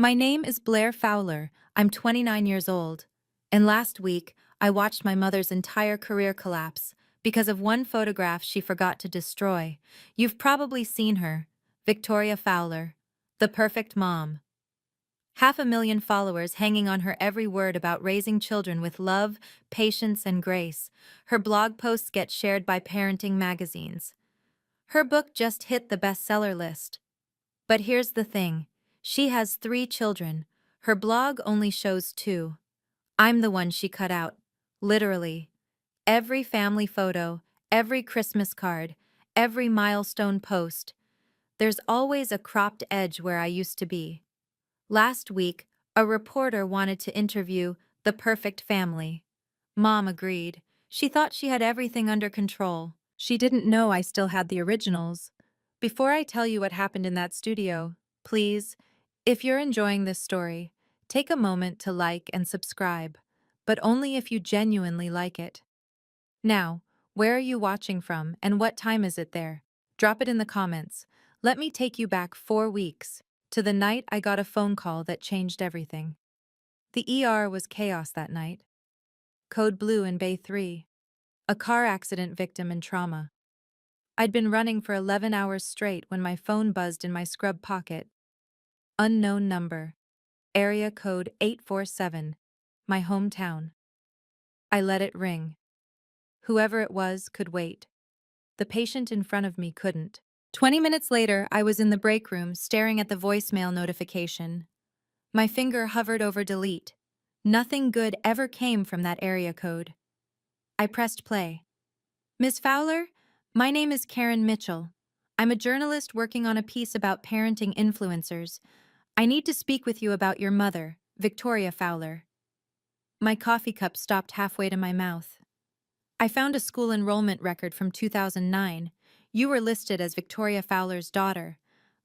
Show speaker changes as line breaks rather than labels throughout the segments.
My name is Blair Fowler. I'm 29 years old. And last week, I watched my mother's entire career collapse because of one photograph she forgot to destroy. You've probably seen her, Victoria Fowler, the perfect mom. 500,000 followers hanging on her every word about raising children with love, patience, and grace. Her blog posts get shared by parenting magazines. Her book just hit the bestseller list. But here's the thing. She has 3 children. Her blog only shows 2. I'm the one she cut out. Literally. Every family photo, every Christmas card, every milestone post. There's always a cropped edge where I used to be. Last week, a reporter wanted to interview the perfect family. Mom agreed. She thought she had everything under control. She didn't know I still had the originals. Before I tell you what happened in that studio, please, if you're enjoying this story, take a moment to like and subscribe, but only if you genuinely like it. Now, where are you watching from and what time is it there? Drop it in the comments. Let me take you back 4 weeks, to the night I got a phone call that changed everything. The ER was chaos that night. Code blue in Bay 3. A car accident victim in trauma. I'd been running for 11 hours straight when my phone buzzed in my scrub pocket. Unknown number. Area code 847. My hometown. I let it ring. Whoever it was could wait. The patient in front of me couldn't. 20 minutes later, I was in the break room staring at the voicemail notification. My finger hovered over delete. Nothing good ever came from that area code. I pressed play. Ms. Fowler, my name is Karen Mitchell. I'm a journalist working on a piece about parenting influencers. I need to speak with you about your mother, Victoria Fowler. My coffee cup stopped halfway to my mouth. I found a school enrollment record from 2009. You were listed as Victoria Fowler's daughter,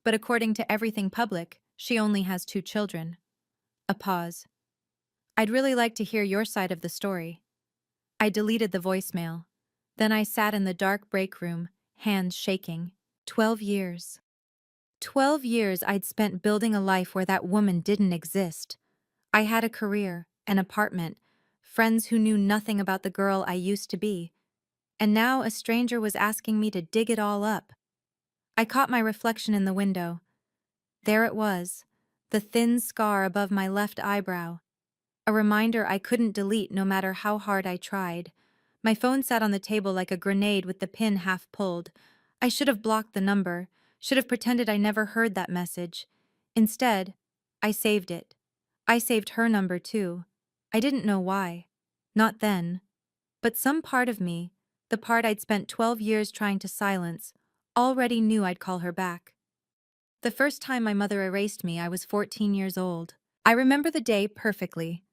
but according to everything public, she only has 2 children. A pause. I'd really like to hear your side of the story. I deleted the voicemail. Then I sat in the dark break room, hands shaking. 12 years. 12 years I'd spent building a life where that woman didn't exist. I had a career, an apartment, friends who knew nothing about the girl I used to be. And now a stranger was asking me to dig it all up. I caught my reflection in the window. There it was, the thin scar above my left eyebrow. A reminder I couldn't delete no matter how hard I tried. My phone sat on the table like a grenade with the pin half pulled. I should have blocked the number, should have pretended I never heard that message. Instead, I saved it. I saved her number too. I didn't know why. Not then. But some part of me, the part I'd spent 12 years trying to silence, already knew I'd call her back. The first time my mother erased me, I was 14 years old. I remember the day perfectly.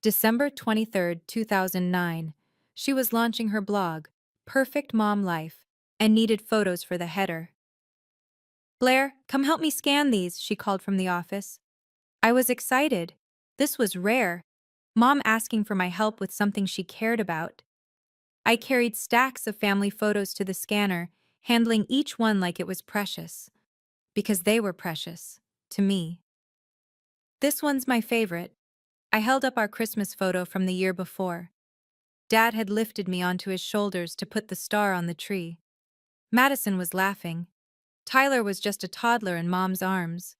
December 23rd, 2009. She was launching her blog, Perfect Mom Life, and needed photos for the header. Blair, come help me scan these, she called from the office. I was excited. This was rare. Mom asking for my help with something she cared about. I carried stacks of family photos to the scanner, handling each one like it was precious. Because they were precious. To me. This one's my favorite. I held up our Christmas photo from the year before. Dad had lifted me onto his shoulders to put the star on the tree. Madison was laughing. Tyler was just a toddler in Mom's arms.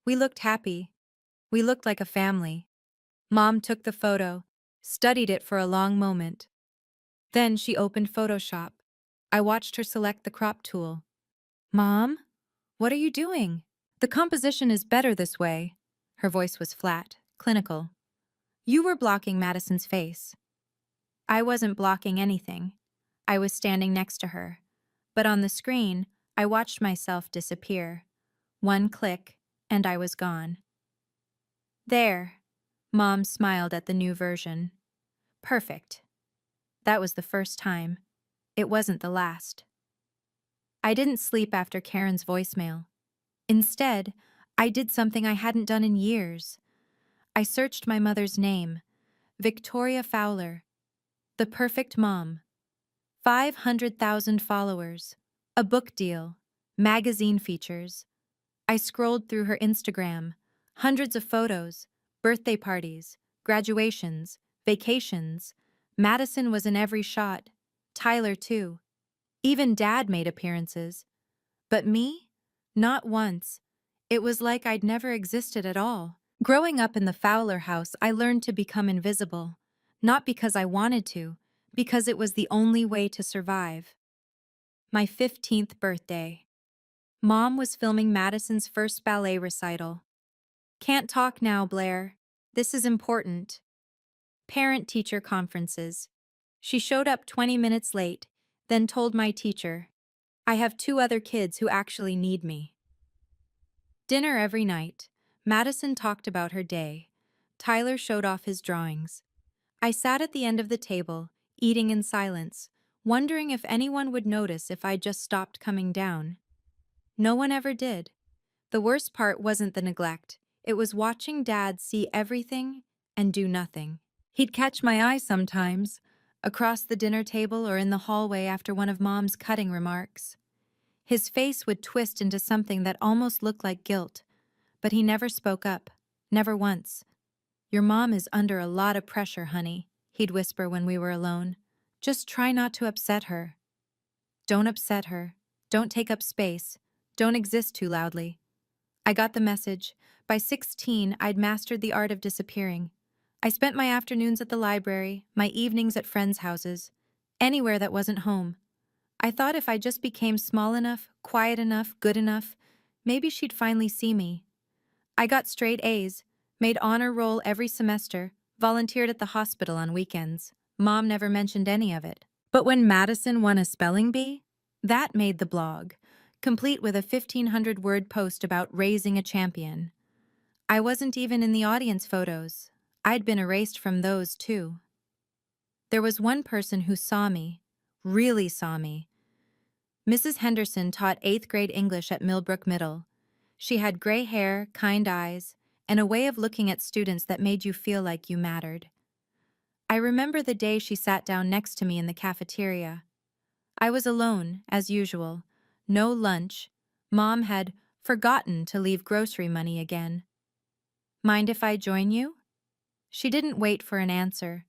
We looked happy. We looked like a family. Mom took the photo, studied it for a long moment. Then she opened Photoshop. I watched her select the crop tool. Mom? What are you doing? The composition is better this way. Her voice was flat, clinical. You were blocking Madison's face. I wasn't blocking anything. I was standing next to her. But on the screen, I watched myself disappear. One click, and I was gone. There. Mom smiled at the new version. Perfect. That was the first time. It wasn't the last. I didn't sleep after Karen's voicemail. Instead, I did something I hadn't done in years. I searched my mother's name, Victoria Fowler, the perfect mom, 500,000 followers, a book deal, magazine features. I scrolled through her Instagram, Hundreds of photos, birthday parties, graduations, vacations. Madison was in every shot. Tyler, too. Even Dad made appearances. But me? Not once. It was like I'd never existed at all. Growing up in the Fowler house, I learned to become invisible. Not because I wanted to, because it was the only way to survive. My 15th birthday. Mom was filming Madison's first ballet recital. Can't talk now, Blair. This is important. Parent-teacher conferences. She showed up 20 minutes late, then told my teacher, I have 2 other kids who actually need me. Dinner every night. Madison talked about her day. Tyler showed off his drawings. I sat at the end of the table, eating in silence, wondering if anyone would notice if I just stopped coming down. No one ever did. The worst part wasn't the neglect. It was watching Dad see everything and do nothing. He'd catch my eye sometimes, across the dinner table or in the hallway after one of Mom's cutting remarks. His face would twist into something that almost looked like guilt, but he never spoke up, never once. Your mom is under a lot of pressure, honey, he'd whisper when we were alone. Just try not to upset her. Don't upset her. Don't take up space. Don't exist too loudly. I got the message. By 16, I'd mastered the art of disappearing. I spent my afternoons at the library, my evenings at friends' houses, anywhere that wasn't home. I thought if I just became small enough, quiet enough, good enough, maybe she'd finally see me. I got straight A's, made honor roll every semester, volunteered at the hospital on weekends. Mom never mentioned any of it. But when Madison won a spelling bee, that made the blog, complete with a 1,500-word post about raising a champion. I wasn't even in the audience photos. I'd been erased from those, too. There was one person who saw me, really saw me. Mrs. Henderson taught 8th grade English at Millbrook Middle. She had gray hair, kind eyes, and a way of looking at students that made you feel like you mattered. I remember the day she sat down next to me in the cafeteria. I was alone, as usual. No lunch. Mom had forgotten to leave grocery money again. Mind if I join you? She didn't wait for an answer,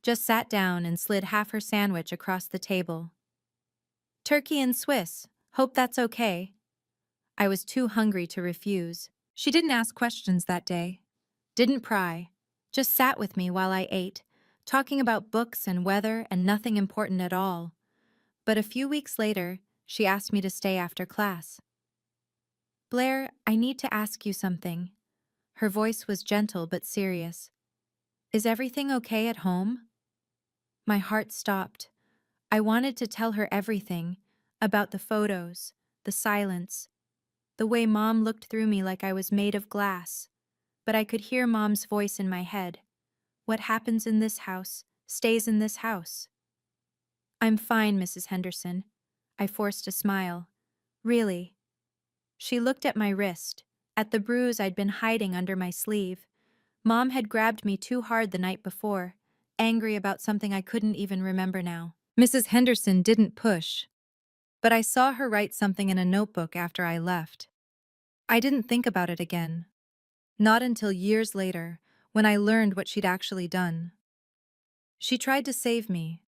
just sat down and slid half her sandwich across the table. Turkey and Swiss. Hope that's okay. I was too hungry to refuse. She didn't ask questions that day. Didn't pry. Just sat with me while I ate, talking about books and weather and nothing important at all. But a few weeks later, she asked me to stay after class. Blair, I need to ask you something. Her voice was gentle but serious. Is everything okay at home? My heart stopped. I wanted to tell her everything, about the photos, the silence, the way Mom looked through me like I was made of glass. But I could hear Mom's voice in my head. What happens in this house stays in this house. I'm fine, Mrs. Henderson. I forced a smile. Really? She looked at my wrist, at the bruise I'd been hiding under my sleeve. Mom had grabbed me too hard the night before, angry about something I couldn't even remember now. Mrs. Henderson didn't push, but I saw her write something in a notebook after I left. I didn't think about it again. Not until years later, when I learned what she'd actually done. She tried to save me.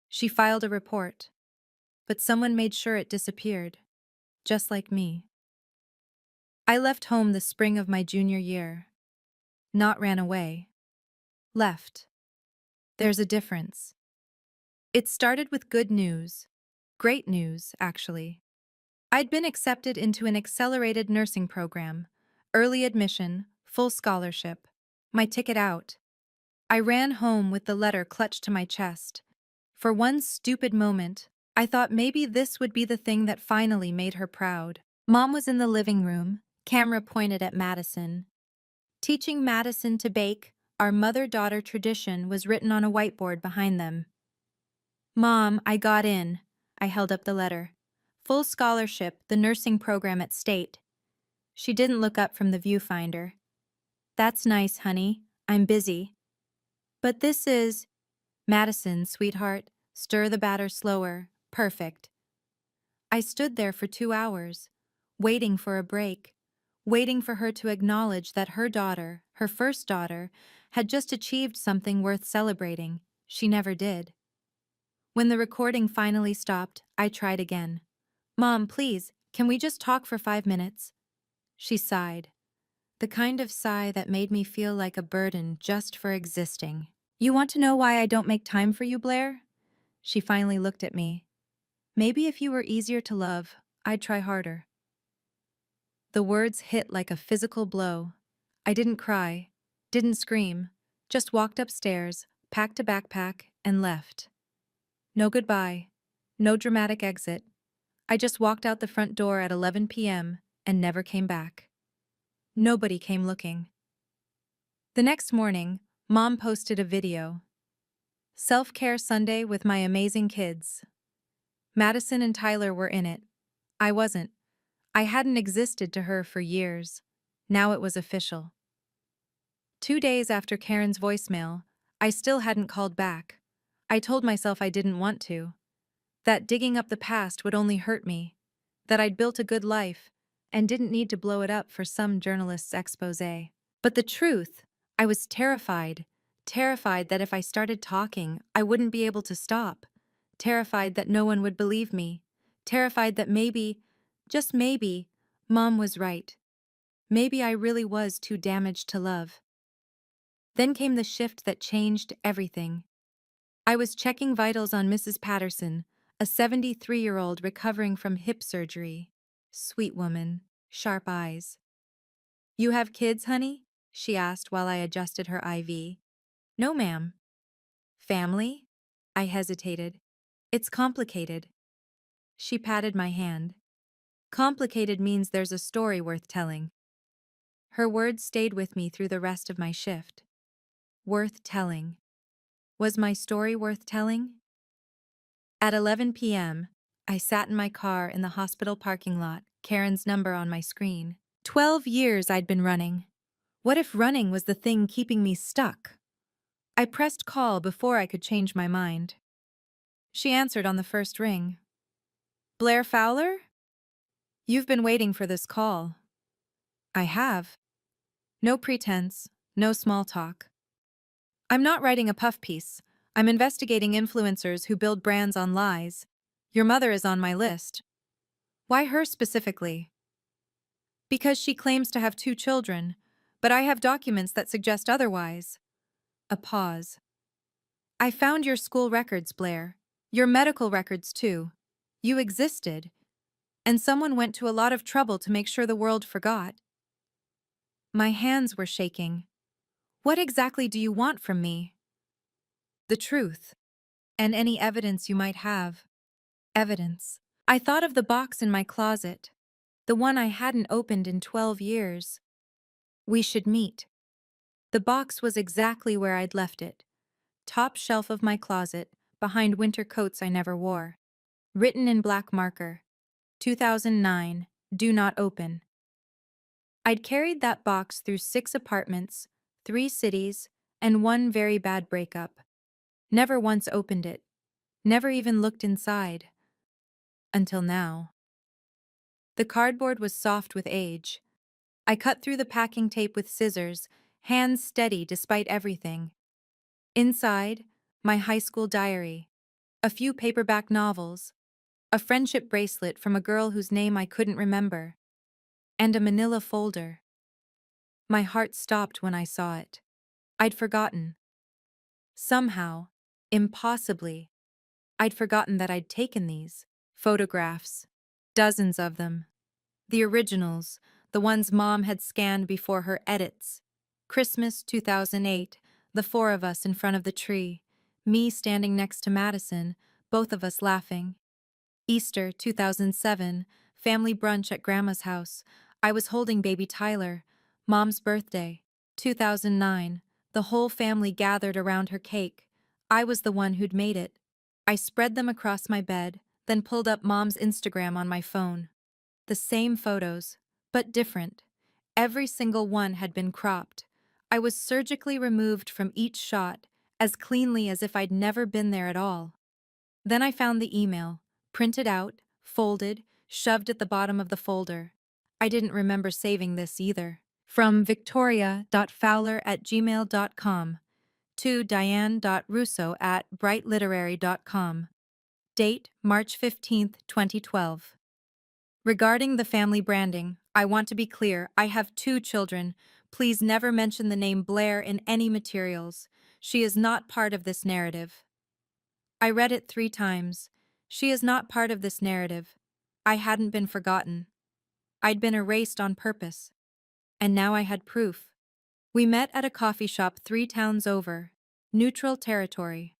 She filed a report. But someone made sure it disappeared, just like me. I left home the spring of my junior year. Not ran away. Left. There's a difference. It started with good news. Great news, actually. I'd been accepted into an accelerated nursing program. Early admission, full scholarship. My ticket out. I ran home with the letter clutched to my chest. For one stupid moment, I thought maybe this would be the thing that finally made her proud. Mom was in the living room, camera pointed at Madison. Teaching Madison to bake, our mother-daughter tradition was written on a whiteboard behind them. Mom, I got in. I held up the letter. Full scholarship, the nursing program at State. She didn't look up from the viewfinder. That's nice, honey. I'm busy. But this is... Madison, sweetheart, stir the batter slower. Perfect. I stood there for 2 hours, waiting for a break, waiting for her to acknowledge that her daughter, her first daughter, had just achieved something worth celebrating. She never did. When the recording finally stopped, I tried again. "Mom, please, can we just talk for 5 minutes?" She sighed. The kind of sigh that made me feel like a burden just for existing. "You want to know why I don't make time for you, Blair?" She finally looked at me. "Maybe if you were easier to love, I'd try harder." The words hit like a physical blow. I didn't cry, didn't scream, just walked upstairs, packed a backpack, and left. No goodbye, no dramatic exit. I just walked out the front door at 11 p.m. and never came back. Nobody came looking. The next morning, Mom posted a video. "Self-care Sunday with my amazing kids." Madison and Tyler were in it. I wasn't. I hadn't existed to her for years. Now it was official. 2 days after Karen's voicemail, I still hadn't called back. I told myself I didn't want to. That digging up the past would only hurt me. That I'd built a good life and didn't need to blow it up for some journalist's exposé. But the truth, I was terrified. Terrified that if I started talking, I wouldn't be able to stop. Terrified that no one would believe me. Terrified that maybe, just maybe, Mom was right. Maybe I really was too damaged to love. Then came the shift that changed everything. I was checking vitals on Mrs. Patterson, a 73-year-old recovering from hip surgery. Sweet woman, sharp eyes. "You have kids, honey?" she asked while I adjusted her IV. "No, ma'am." "Family?" I hesitated. "It's complicated." She patted my hand. "Complicated means there's a story worth telling." Her words stayed with me through the rest of my shift. Worth telling. Was my story worth telling? At 11 p.m., I sat in my car in the hospital parking lot, Karen's number on my screen. 12 years I'd been running. What if running was the thing keeping me stuck? I pressed call before I could change my mind. She answered on the first ring. "Blair Fowler? You've been waiting for this call." "I have." No pretense, no small talk. "I'm not writing a puff piece. I'm investigating influencers who build brands on lies. Your mother is on my list." "Why her specifically?" "Because she claims to have 2 children, but I have documents that suggest otherwise." A pause. "I found your school records, Blair. Your medical records, too. You existed. And someone went to a lot of trouble to make sure the world forgot." My hands were shaking. "What exactly do you want from me?" "The truth. And any evidence you might have." Evidence. I thought of the box in my closet. The one I hadn't opened in 12 years. "We should meet." The box was exactly where I'd left it. Top shelf of my closet, behind winter coats I never wore. Written in black marker. 2009, do not open. I'd carried that box through 6 apartments, 3 cities, and 1 very bad breakup. Never once opened it. Never even looked inside. Until now. The cardboard was soft with age. I cut through the packing tape with scissors, hands steady despite everything. Inside, my high school diary. A few paperback novels. A friendship bracelet from a girl whose name I couldn't remember. And a manila folder. My heart stopped when I saw it. I'd forgotten. Somehow, impossibly, I'd forgotten that I'd taken these photographs. Dozens of them. The originals, the ones Mom had scanned before her edits. Christmas 2008, the 4 of us in front of the tree. Me standing next to Madison, both of us laughing. Easter 2007, family brunch at Grandma's house. I was holding baby Tyler. Mom's birthday, 2009. The whole family gathered around her cake. I was the one who'd made it. I spread them across my bed, then pulled up Mom's Instagram on my phone. The same photos, but different. Every single one had been cropped. I was surgically removed from each shot, as cleanly as if I'd never been there at all. Then I found the email, printed out, folded, shoved at the bottom of the folder. I didn't remember saving this either. From victoria.fowler@gmail.com to diane.russo@brightliterary.com. Date March 15th, 2012. Regarding the family branding, I want to be clear, I have 2 children. Please never mention the name Blair in any materials. She is not part of this narrative. I read it 3 times. She is not part of this narrative. I hadn't been forgotten. I'd been erased on purpose. And now I had proof. We met at a coffee shop 3 towns over. Neutral territory.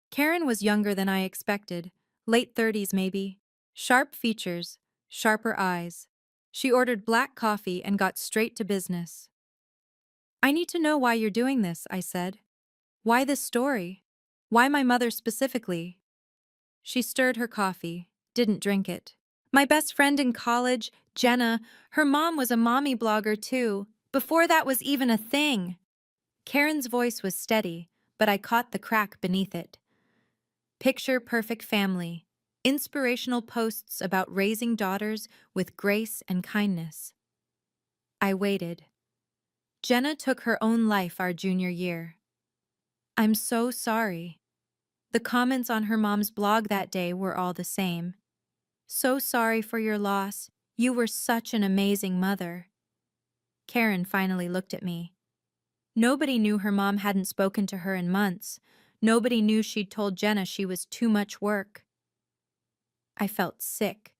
Karen was younger than I expected, late 30s maybe. Sharp features, sharper eyes. She ordered black coffee and got straight to business. I need to know why you're doing this, I said. Why this story? Why my mother specifically? She stirred her coffee, didn't drink it. My best friend in college, Jenna, her mom was a mommy blogger too, before that was even a thing. Karen's voice was steady, but I caught the crack beneath it. Picture perfect family. Inspirational posts about raising daughters with grace and kindness. I waited. Jenna took her own life our junior year. I'm so sorry. The comments on her mom's blog that day were all the same. So sorry for your loss. You were such an amazing mother. Karen finally looked at me. Nobody knew her mom hadn't spoken to her in months. Nobody knew she'd told Jenna she was too much work. I felt sick.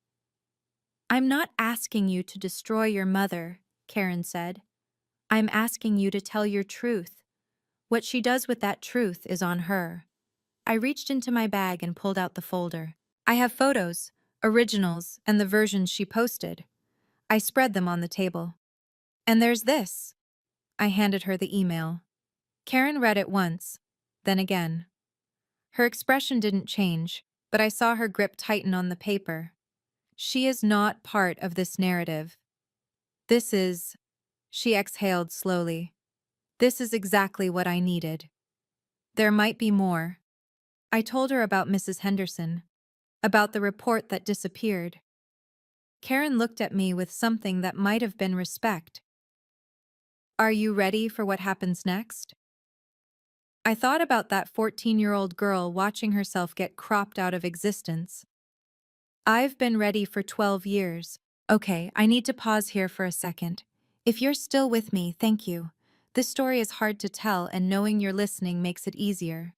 I'm not asking you to destroy your mother, Karen said. I'm asking you to tell your truth. What she does with that truth is on her. I reached into my bag and pulled out the folder. I have photos, originals, and the versions she posted. I spread them on the table. And there's this. I handed her the email. Karen read it once, then again. Her expression didn't change, but I saw her grip tighten on the paper. She is not part of this narrative. This is... She exhaled slowly. This is exactly what I needed. There might be more. I told her about Mrs. Henderson, about the report that disappeared. Karen looked at me with something that might have been respect. Are you ready for what happens next? I thought about that 14-year-old girl watching herself get cropped out of existence. I've been ready for 12 years. Okay, I need to pause here for a second. If you're still with me, thank you. This story is hard to tell, and knowing you're listening makes it easier.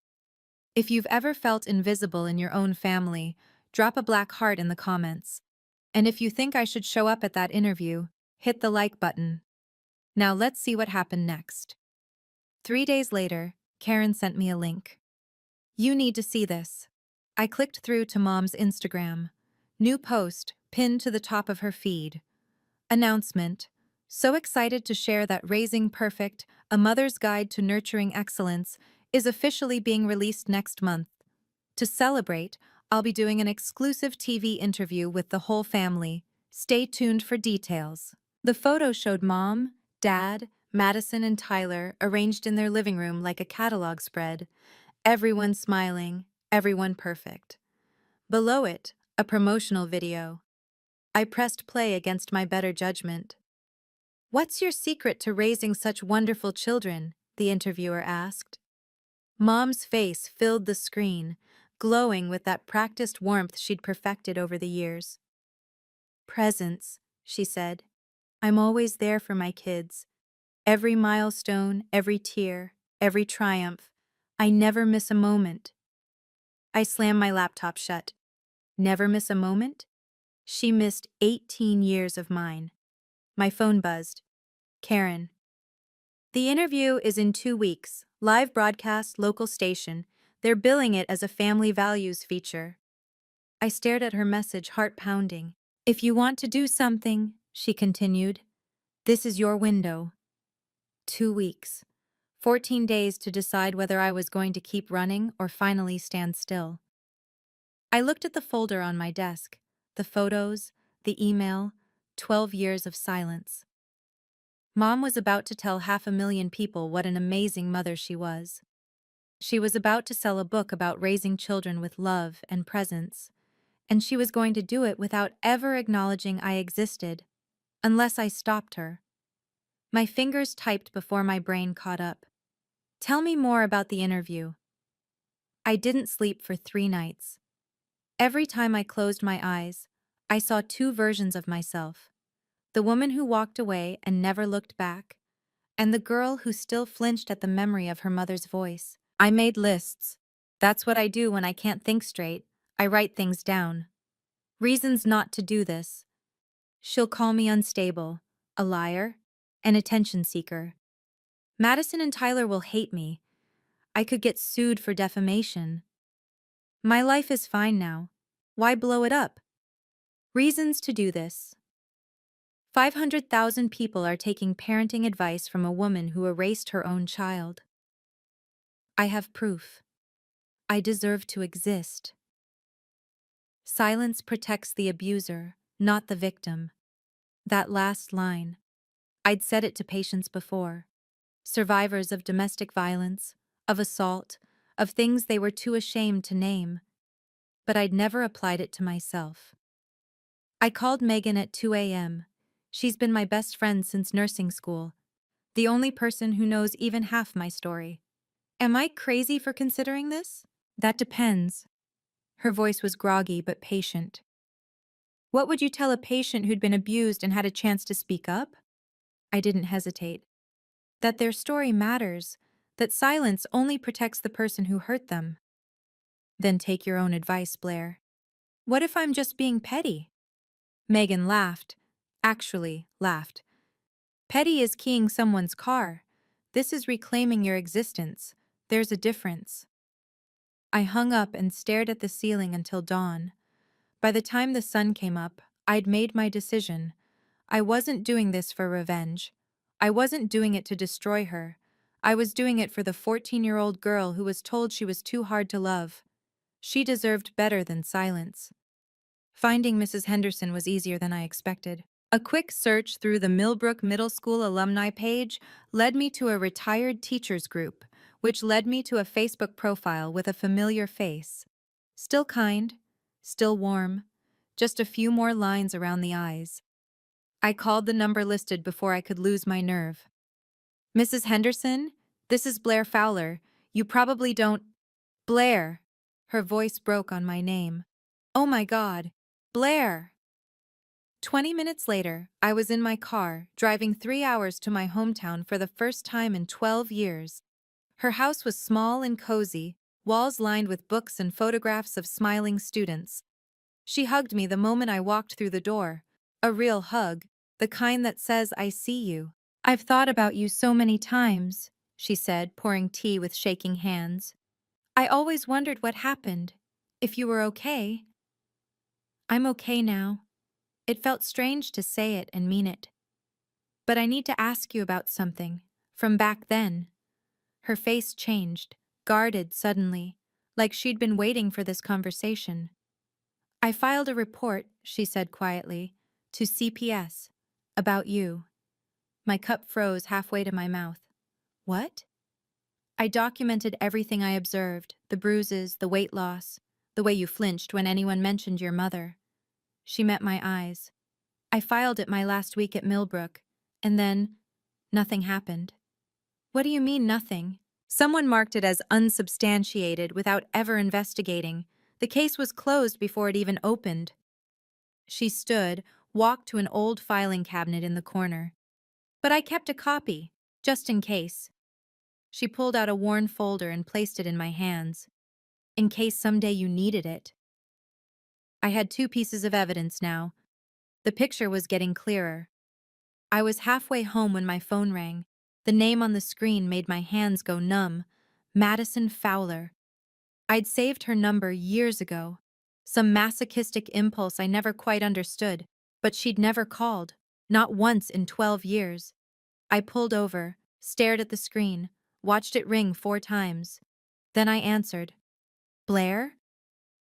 If you've ever felt invisible in your own family, drop a black heart in the comments. And if you think I should show up at that interview, hit the like button. Now let's see what happened next. 3 days later, Karen sent me a link. You need to see this. I clicked through to Mom's Instagram. New post, pinned to the top of her feed. Announcement. So excited to share that Raising Perfect, A Mother's Guide to Nurturing Excellence, is officially being released next month. To celebrate, I'll be doing an exclusive TV interview with the whole family. Stay tuned for details. The photo showed Mom, Dad, Madison, and Tyler arranged in their living room like a catalog spread. Everyone smiling, everyone perfect. Below it, a promotional video. I pressed play against my better judgment. What's your secret to raising such wonderful children? The interviewer asked. Mom's face filled the screen, glowing with that practiced warmth she'd perfected over the years. Presence, she said. I'm always there for my kids. Every milestone, every tear, every triumph. I never miss a moment. I slammed my laptop shut. Never miss a moment? She missed 18 years of mine. My phone buzzed. Karen. The interview is in 2 weeks. Live broadcast, local station. They're billing it as a family values feature. I stared at her message, heart pounding. If you want to do something, she continued, this is your window. 2 weeks. 14 days to decide whether I was going to keep running or finally stand still. I looked at the folder on my desk, the photos, the email, 12 years of silence. Mom was about to tell 500,000 people what an amazing mother she was. She was about to sell a book about raising children with love and presence, and she was going to do it without ever acknowledging I existed. unless I stopped her. My fingers typed before my brain caught up. Tell me more about the interview. I didn't sleep for 3 nights. Every time I closed my eyes, I saw two versions of myself. The woman who walked away and never looked back, and the girl who still flinched at the memory of her mother's voice. I made lists. That's what I do when I can't think straight. I write things down. Reasons not to do this. She'll call me unstable, a liar, an attention seeker. Madison and Tyler will hate me. I could get sued for defamation. My life is fine now. Why blow it up? Reasons to do this. 500,000 people are taking parenting advice from a woman who erased her own child. I have proof. I deserve to exist. Silence protects the abuser, not the victim. That last line. I'd said it to patients before. Survivors of domestic violence, of assault, of things they were too ashamed to name. But I'd never applied it to myself. I called Megan at 2 a.m. She's been my best friend since nursing school, the only person who knows even half my story. Am I crazy for considering this? That depends. Her voice was groggy but patient. What would you tell a patient who'd been abused and had a chance to speak up? I didn't hesitate. That their story matters, that silence only protects the person who hurt them. Then take your own advice, Blair. What if I'm just being petty? Megan laughed. Actually, laughed. Petty is keying someone's car. This is reclaiming your existence. There's a difference. I hung up and stared at the ceiling until dawn. By the time the sun came up, I'd made my decision. I wasn't doing this for revenge. I wasn't doing it to destroy her. I was doing it for the 14-year-old girl who was told she was too hard to love. She deserved better than silence. Finding Mrs. Henderson was easier than I expected. A quick search through the Millbrook Middle School alumni page led me to a retired teachers group, which led me to a Facebook profile with a familiar face. Still kind, still warm, just a few more lines around the eyes. I called the number listed before I could lose my nerve. Mrs. Henderson, this is Blair Fowler. You probably don't... Blair! Her voice broke on my name. Oh my God! Blair! 20 minutes later, I was in my car, driving 3 hours to my hometown for the first time in 12 years. Her house was small and cozy, walls lined with books and photographs of smiling students. She hugged me the moment I walked through the door. A real hug, the kind that says, I see you. I've thought about you so many times, she said, pouring tea with shaking hands. I always wondered what happened, if you were okay. I'm okay now. It felt strange to say it and mean it. But I need to ask you about something, from back then. Her face changed, guarded suddenly, like she'd been waiting for this conversation. I filed a report, she said quietly, to CPS, about you. My cup froze halfway to my mouth. What? I documented everything I observed, the bruises, the weight loss, the way you flinched when anyone mentioned your mother. She met my eyes. I filed it my last week at Millbrook, and then nothing happened. What do you mean nothing? Someone marked it as unsubstantiated without ever investigating. The case was closed before it even opened. She stood, walked to an old filing cabinet in the corner. But I kept a copy, just in case. She pulled out a worn folder and placed it in my hands. In case someday you needed it. I had 2 pieces of evidence now. The picture was getting clearer. I was halfway home when my phone rang. The name on the screen made my hands go numb. Madison Fowler. I'd saved her number years ago. Some masochistic impulse I never quite understood, but she'd never called. Not once in 12 years. I pulled over, stared at the screen, watched it ring 4 times. Then I answered. Blair?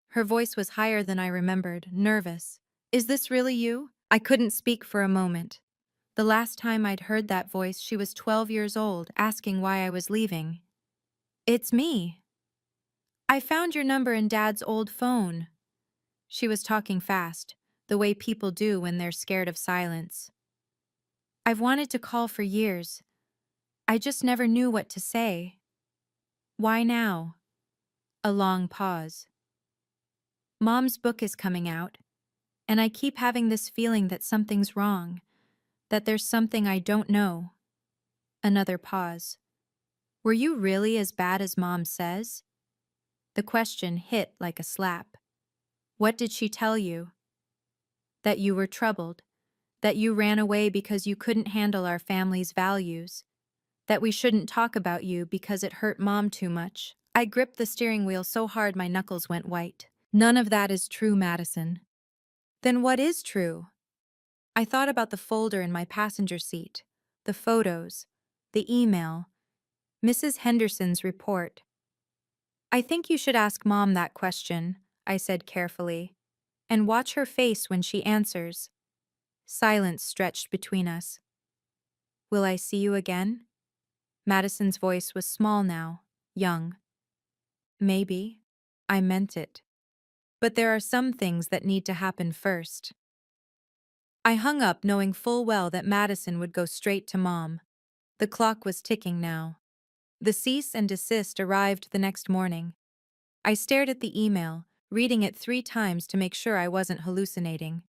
Her voice was higher than I remembered, nervous. Is this really you? I couldn't speak for a moment. The last time I'd heard that voice, she was 12 years old, asking why I was leaving. It's me. I found your number in Dad's old phone. She was talking fast, the way people do when they're scared of silence. I've wanted to call for years. I just never knew what to say. Why now? A long pause. Mom's book is coming out, and I keep having this feeling that something's wrong, that there's something I don't know. Another pause. Were you really as bad as Mom says? The question hit like a slap. What did she tell you? That you were troubled, that you ran away because you couldn't handle our family's values, that we shouldn't talk about you because it hurt Mom too much. I gripped the steering wheel so hard my knuckles went white. None of that is true, Madison. Then what is true? I thought about the folder in my passenger seat, the photos, the email, Mrs. Henderson's report. I think you should ask Mom that question, I said carefully, and watch her face when she answers. Silence stretched between us. Will I see you again? Madison's voice was small now, young. Maybe. I meant it. But there are some things that need to happen first. I hung up knowing full well that Madison would go straight to Mom. The clock was ticking now. The cease and desist arrived the next morning. I stared at the email, reading it 3 times to make sure I wasn't hallucinating.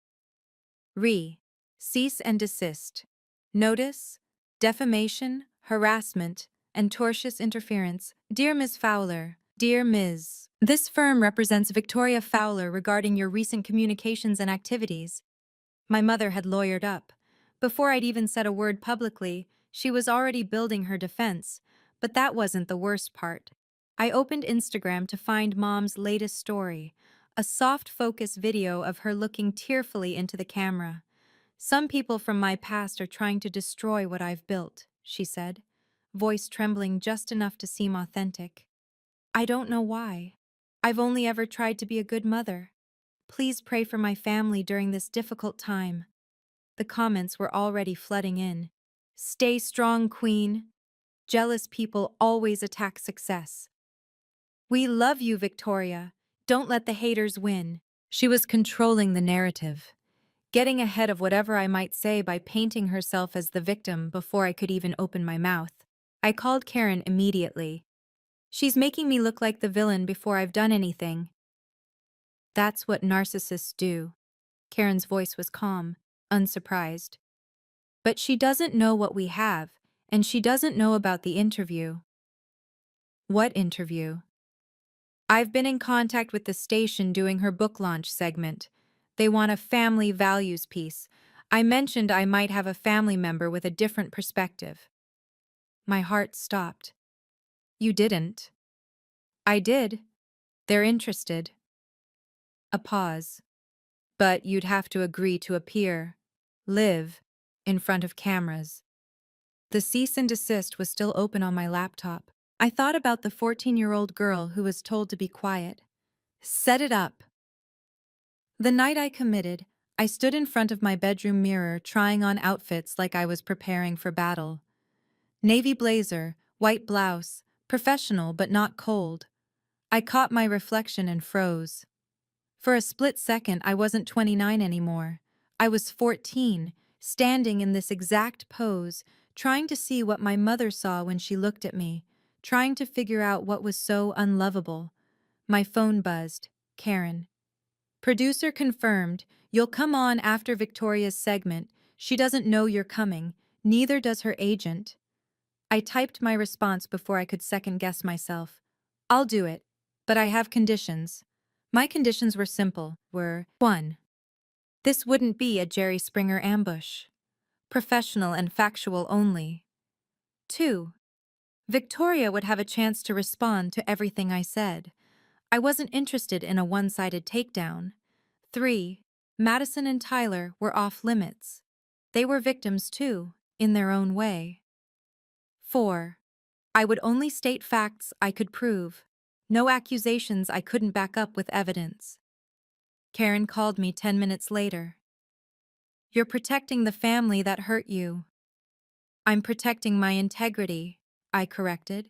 Cease and desist. Notice, defamation, harassment, and tortious interference. Dear Ms. Fowler, Dear Ms. This firm represents Victoria Fowler regarding your recent communications and activities. My mother had lawyered up. Before I'd even said a word publicly, she was already building her defense, but that wasn't the worst part. I opened Instagram to find Mom's latest story, a soft focus video of her looking tearfully into the camera. Some people from my past are trying to destroy what I've built, she said, voice trembling just enough to seem authentic. I don't know why. I've only ever tried to be a good mother. Please pray for my family during this difficult time. The comments were already flooding in. Stay strong, Queen. Jealous people always attack success. We love you, Victoria. Don't let the haters win. She was controlling the narrative, getting ahead of whatever I might say by painting herself as the victim before I could even open my mouth. I called Karen immediately. She's making me look like the villain before I've done anything. That's what narcissists do. Karen's voice was calm, unsurprised. But she doesn't know what we have, and she doesn't know about the interview. What interview? I've been in contact with the station doing her book launch segment. They want a family values piece. I mentioned I might have a family member with a different perspective. My heart stopped. You didn't. I did. They're interested. A pause. But you'd have to agree to appear, live, in front of cameras. The cease and desist was still open on my laptop. I thought about the 14-year-old girl who was told to be quiet. Set it up. The night I committed, I stood in front of my bedroom mirror trying on outfits like I was preparing for battle. Navy blazer, white blouse, professional but not cold. I caught my reflection and froze. For a split second, I wasn't 29 anymore. I was 14, standing in this exact pose, trying to see what my mother saw when she looked at me, trying to figure out what was so unlovable. My phone buzzed. Karen. Producer confirmed, you'll come on after Victoria's segment. She doesn't know you're coming. Neither does her agent. I typed my response before I could second-guess myself. I'll do it, but I have conditions. My conditions were simple, 1. This wouldn't be a Jerry Springer ambush. Professional and factual only. 2. Victoria would have a chance to respond to everything I said. I wasn't interested in a one-sided takedown. 3. Madison and Tyler were off limits. They were victims too, in their own way. 4. I would only state facts I could prove. No accusations I couldn't back up with evidence. Karen called me 10 minutes later. You're protecting the family that hurt you. I'm protecting my integrity, I corrected.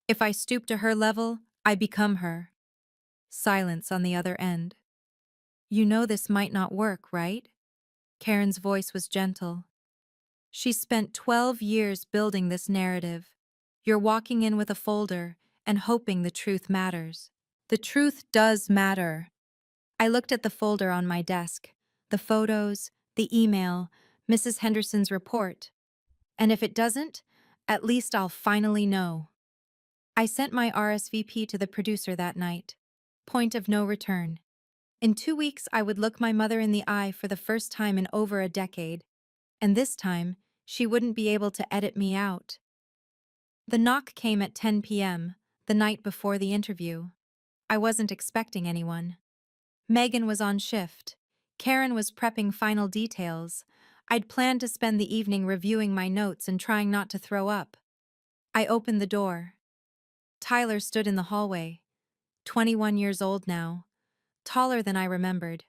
If I stoop to her level, I become her. Silence on the other end. You know this might not work, right? Karen's voice was gentle. She spent 12 years building this narrative. You're walking in with a folder and hoping the truth matters. The truth does matter. I looked at the folder on my desk, the photos, the email, Mrs. Henderson's report. And if it doesn't, at least I'll finally know. I sent my RSVP to the producer that night. Point of no return. In 2 weeks, I would look my mother in the eye for the first time in over a decade, and this time, she wouldn't be able to edit me out. The knock came at 10 p.m., the night before the interview. I wasn't expecting anyone. Megan was on shift. Karen was prepping final details. I'd planned to spend the evening reviewing my notes and trying not to throw up. I opened the door. Tyler stood in the hallway, 21 years old now, taller than I remembered,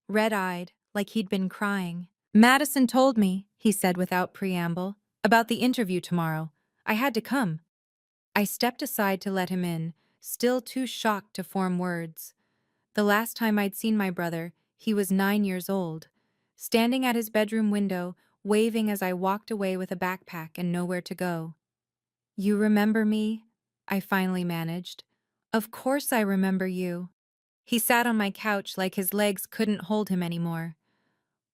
red-eyed, like he'd been crying. "Madison told me," he said without preamble, "about the interview tomorrow. I had to come." I stepped aside to let him in, still too shocked to form words. The last time I'd seen my brother, he was 9 years old, standing at his bedroom window, waving as I walked away with a backpack and nowhere to go. "You remember me?" I finally managed. "Of course I remember you." He sat on my couch like his legs couldn't hold him anymore.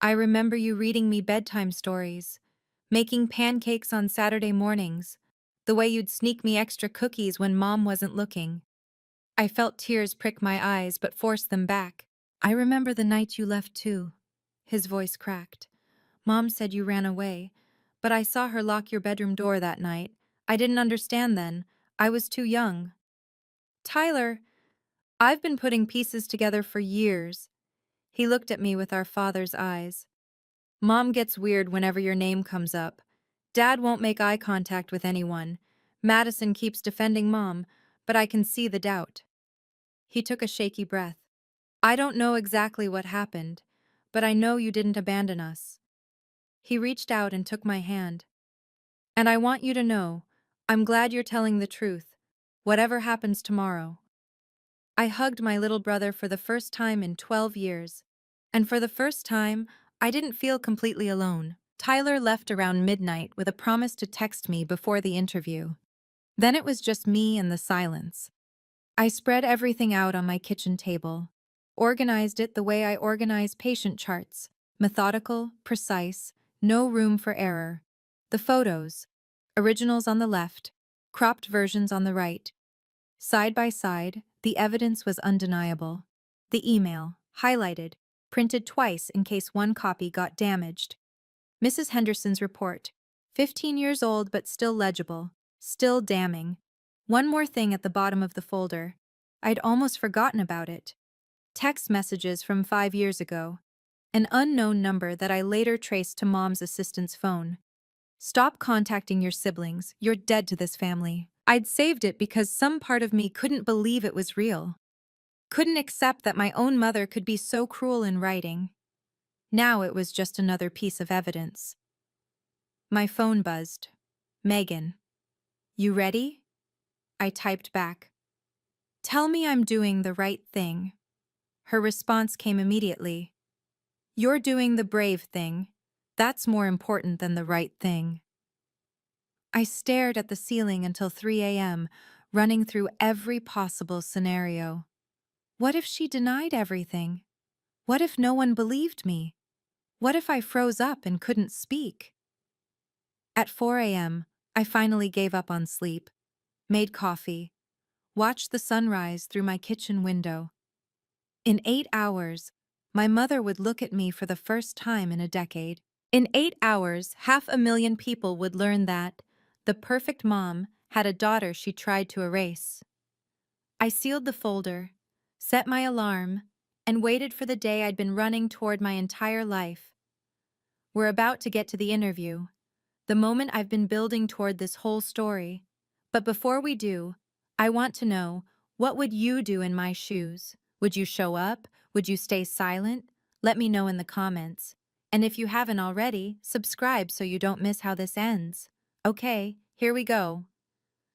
"I remember you reading me bedtime stories, making pancakes on Saturday mornings, the way you'd sneak me extra cookies when Mom wasn't looking." I felt tears prick my eyes but forced them back. "I remember the night you left too." His voice cracked. "Mom said you ran away, but I saw her lock your bedroom door that night. I didn't understand then. I was too young." "Tyler, I've been putting pieces together for years." He looked at me with our father's eyes. "Mom gets weird whenever your name comes up. Dad won't make eye contact with anyone. Madison keeps defending Mom, but I can see the doubt." He took a shaky breath. "I don't know exactly what happened, but I know you didn't abandon us." He reached out and took my hand. "And I want you to know, I'm glad you're telling the truth, whatever happens tomorrow." I hugged my little brother for the first time in 12 years. And for the first time, I didn't feel completely alone. Tyler left around midnight with a promise to text me before the interview. Then it was just me and the silence. I spread everything out on my kitchen table, organized it the way I organize patient charts, methodical, precise, no room for error. The photos, originals on the left, cropped versions on the right. Side by side, the evidence was undeniable. The email, highlighted, printed twice in case one copy got damaged. Mrs. Henderson's report, 15 years old but still legible, still damning. One more thing at the bottom of the folder. I'd almost forgotten about it. Text messages from 5 years ago. An unknown number that I later traced to Mom's assistant's phone. "Stop contacting your siblings, you're dead to this family." I'd saved it because some part of me couldn't believe it was real. Couldn't accept that my own mother could be so cruel in writing. Now it was just another piece of evidence. My phone buzzed. "Megan. You ready?" I typed back. "Tell me I'm doing the right thing." Her response came immediately. "You're doing the brave thing. That's more important than the right thing." I stared at the ceiling until 3 a.m., running through every possible scenario. What if she denied everything? What if no one believed me? What if I froze up and couldn't speak? At 4 a.m., I finally gave up on sleep, made coffee, watched the sunrise through my kitchen window. In 8 hours, my mother would look at me for the first time in a decade. In 8 hours, 500,000 people would learn that the perfect mom had a daughter she tried to erase. I sealed the folder, set my alarm, and waited for the day I'd been running toward my entire life. We're about to get to the interview, the moment I've been building toward this whole story. But before we do, I want to know, what would you do in my shoes? Would you show up? Would you stay silent? Let me know in the comments. And if you haven't already, subscribe so you don't miss how this ends. Okay, here we go.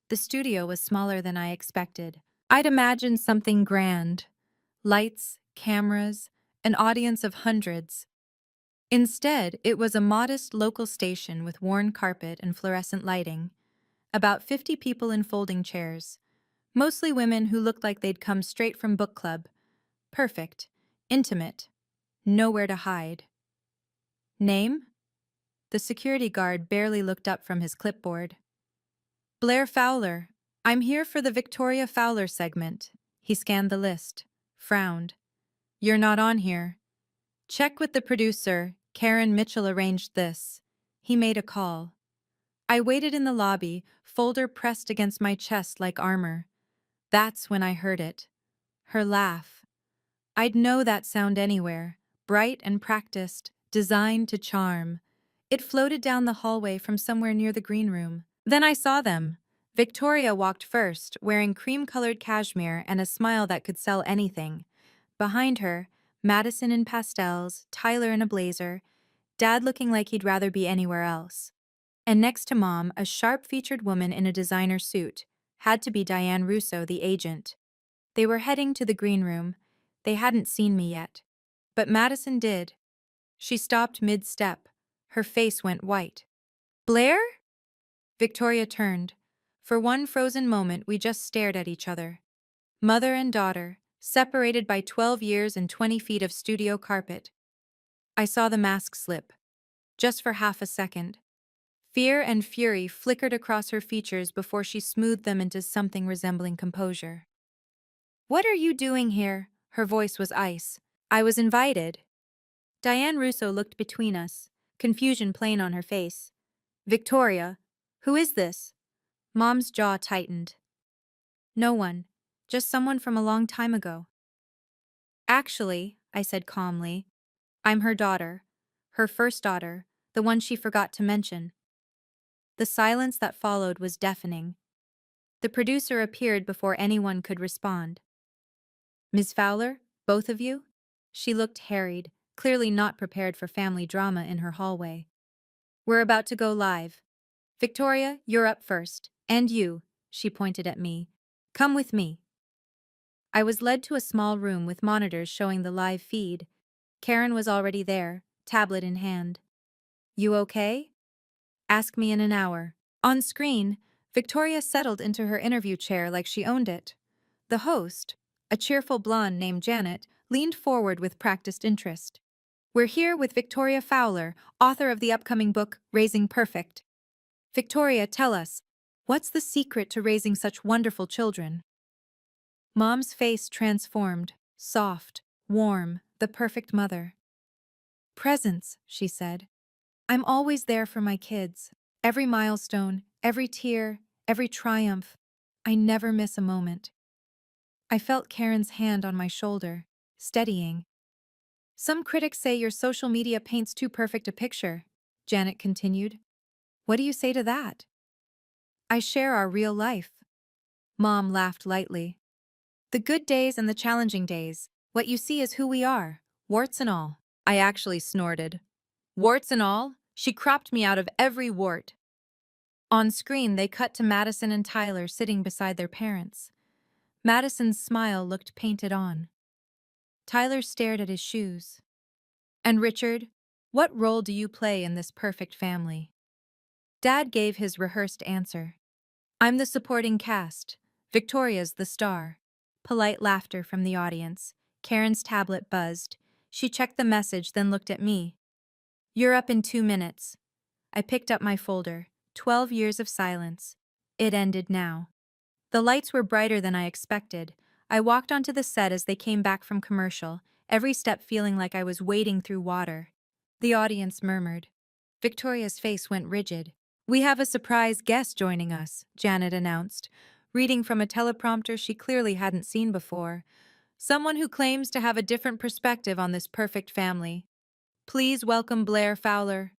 The studio was smaller than I expected. I'd imagined something grand. Lights, cameras, an audience of hundreds. Instead, it was a modest local station with worn carpet and fluorescent lighting, about 50 people in folding chairs, mostly women who looked like they'd come straight from book club. Perfect. Intimate. Nowhere to hide. Name? The security guard barely looked up from his clipboard. Blair Fowler. I'm here for the Victoria Fowler segment. He scanned the list, frowned. You're not on here. Check with the producer. Karen Mitchell arranged this. He made a call. I waited in the lobby, folder pressed against my chest like armor. That's when I heard it. Her laugh. I'd know that sound anywhere, bright and practiced, designed to charm. It floated down the hallway from somewhere near the green room. Then I saw them. Victoria walked first, wearing cream-colored cashmere and a smile that could sell anything. Behind her, Madison in pastels, Tyler in a blazer, Dad looking like he'd rather be anywhere else. And next to Mom, a sharp-featured woman in a designer suit. Had to be Diane Russo, the agent. They were heading to the green room. They hadn't seen me yet. But Madison did. She stopped mid-step. Her face went white. Blair? Victoria turned. For one frozen moment, we just stared at each other. Mother and daughter, separated by 12 years and 20 feet of studio carpet. I saw the mask slip. Just for half a second. Fear and fury flickered across her features before she smoothed them into something resembling composure. What are you doing here? Her voice was ice. I was invited. Diane Russo looked between us, confusion plain on her face. Victoria, who is this? Mom's jaw tightened. No one. Just someone from a long time ago. Actually, I said calmly, I'm her daughter. Her first daughter, the one she forgot to mention. The silence that followed was deafening. The producer appeared before anyone could respond. Ms. Fowler, both of you? She looked harried, clearly not prepared for family drama in her hallway. We're about to go live. Victoria, you're up first. And you, she pointed at me. Come with me. I was led to a small room with monitors showing the live feed. Karen was already there, tablet in hand. You okay? Ask me in an hour. On screen, Victoria settled into her interview chair like she owned it. The host, a cheerful blonde named Janet, leaned forward with practiced interest. We're here with Victoria Fowler, author of the upcoming book, Raising Perfect. Victoria, tell us, what's the secret to raising such wonderful children? Mom's face transformed, soft, warm, the perfect mother. Presence, she said. I'm always there for my kids. Every milestone, every tear, every triumph. I never miss a moment. I felt Karen's hand on my shoulder, steadying. Some critics say your social media paints too perfect a picture, Janet continued. What do you say to that? I share our real life. Mom laughed lightly. The good days and the challenging days. What you see is who we are, warts and all. I actually snorted. Warts and all? She cropped me out of every wart. On screen, they cut to Madison and Tyler sitting beside their parents. Madison's smile looked painted on. Tyler stared at his shoes. And Richard, what role do you play in this perfect family? Dad gave his rehearsed answer. I'm the supporting cast. Victoria's the star. Polite laughter from the audience. Karen's tablet buzzed. She checked the message, then looked at me. You're up in 2 minutes. I picked up my folder. 12 years of silence. It ended now. The lights were brighter than I expected. I walked onto the set as they came back from commercial, every step feeling like I was wading through water. The audience murmured. Victoria's face went rigid. We have a surprise guest joining us, Janet announced, reading from a teleprompter she clearly hadn't seen before. Someone who claims to have a different perspective on this perfect family. Please welcome Blair Fowler.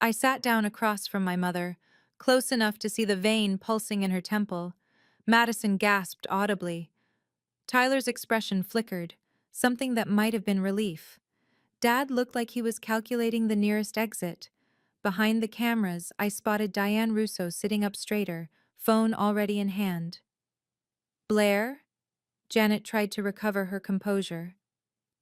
I sat down across from my mother, close enough to see the vein pulsing in her temple. Madison gasped audibly. Tyler's expression flickered, something that might have been relief. Dad looked like he was calculating the nearest exit. Behind the cameras, I spotted Diane Russo sitting up straighter, phone already in hand. Blair? Janet tried to recover her composure.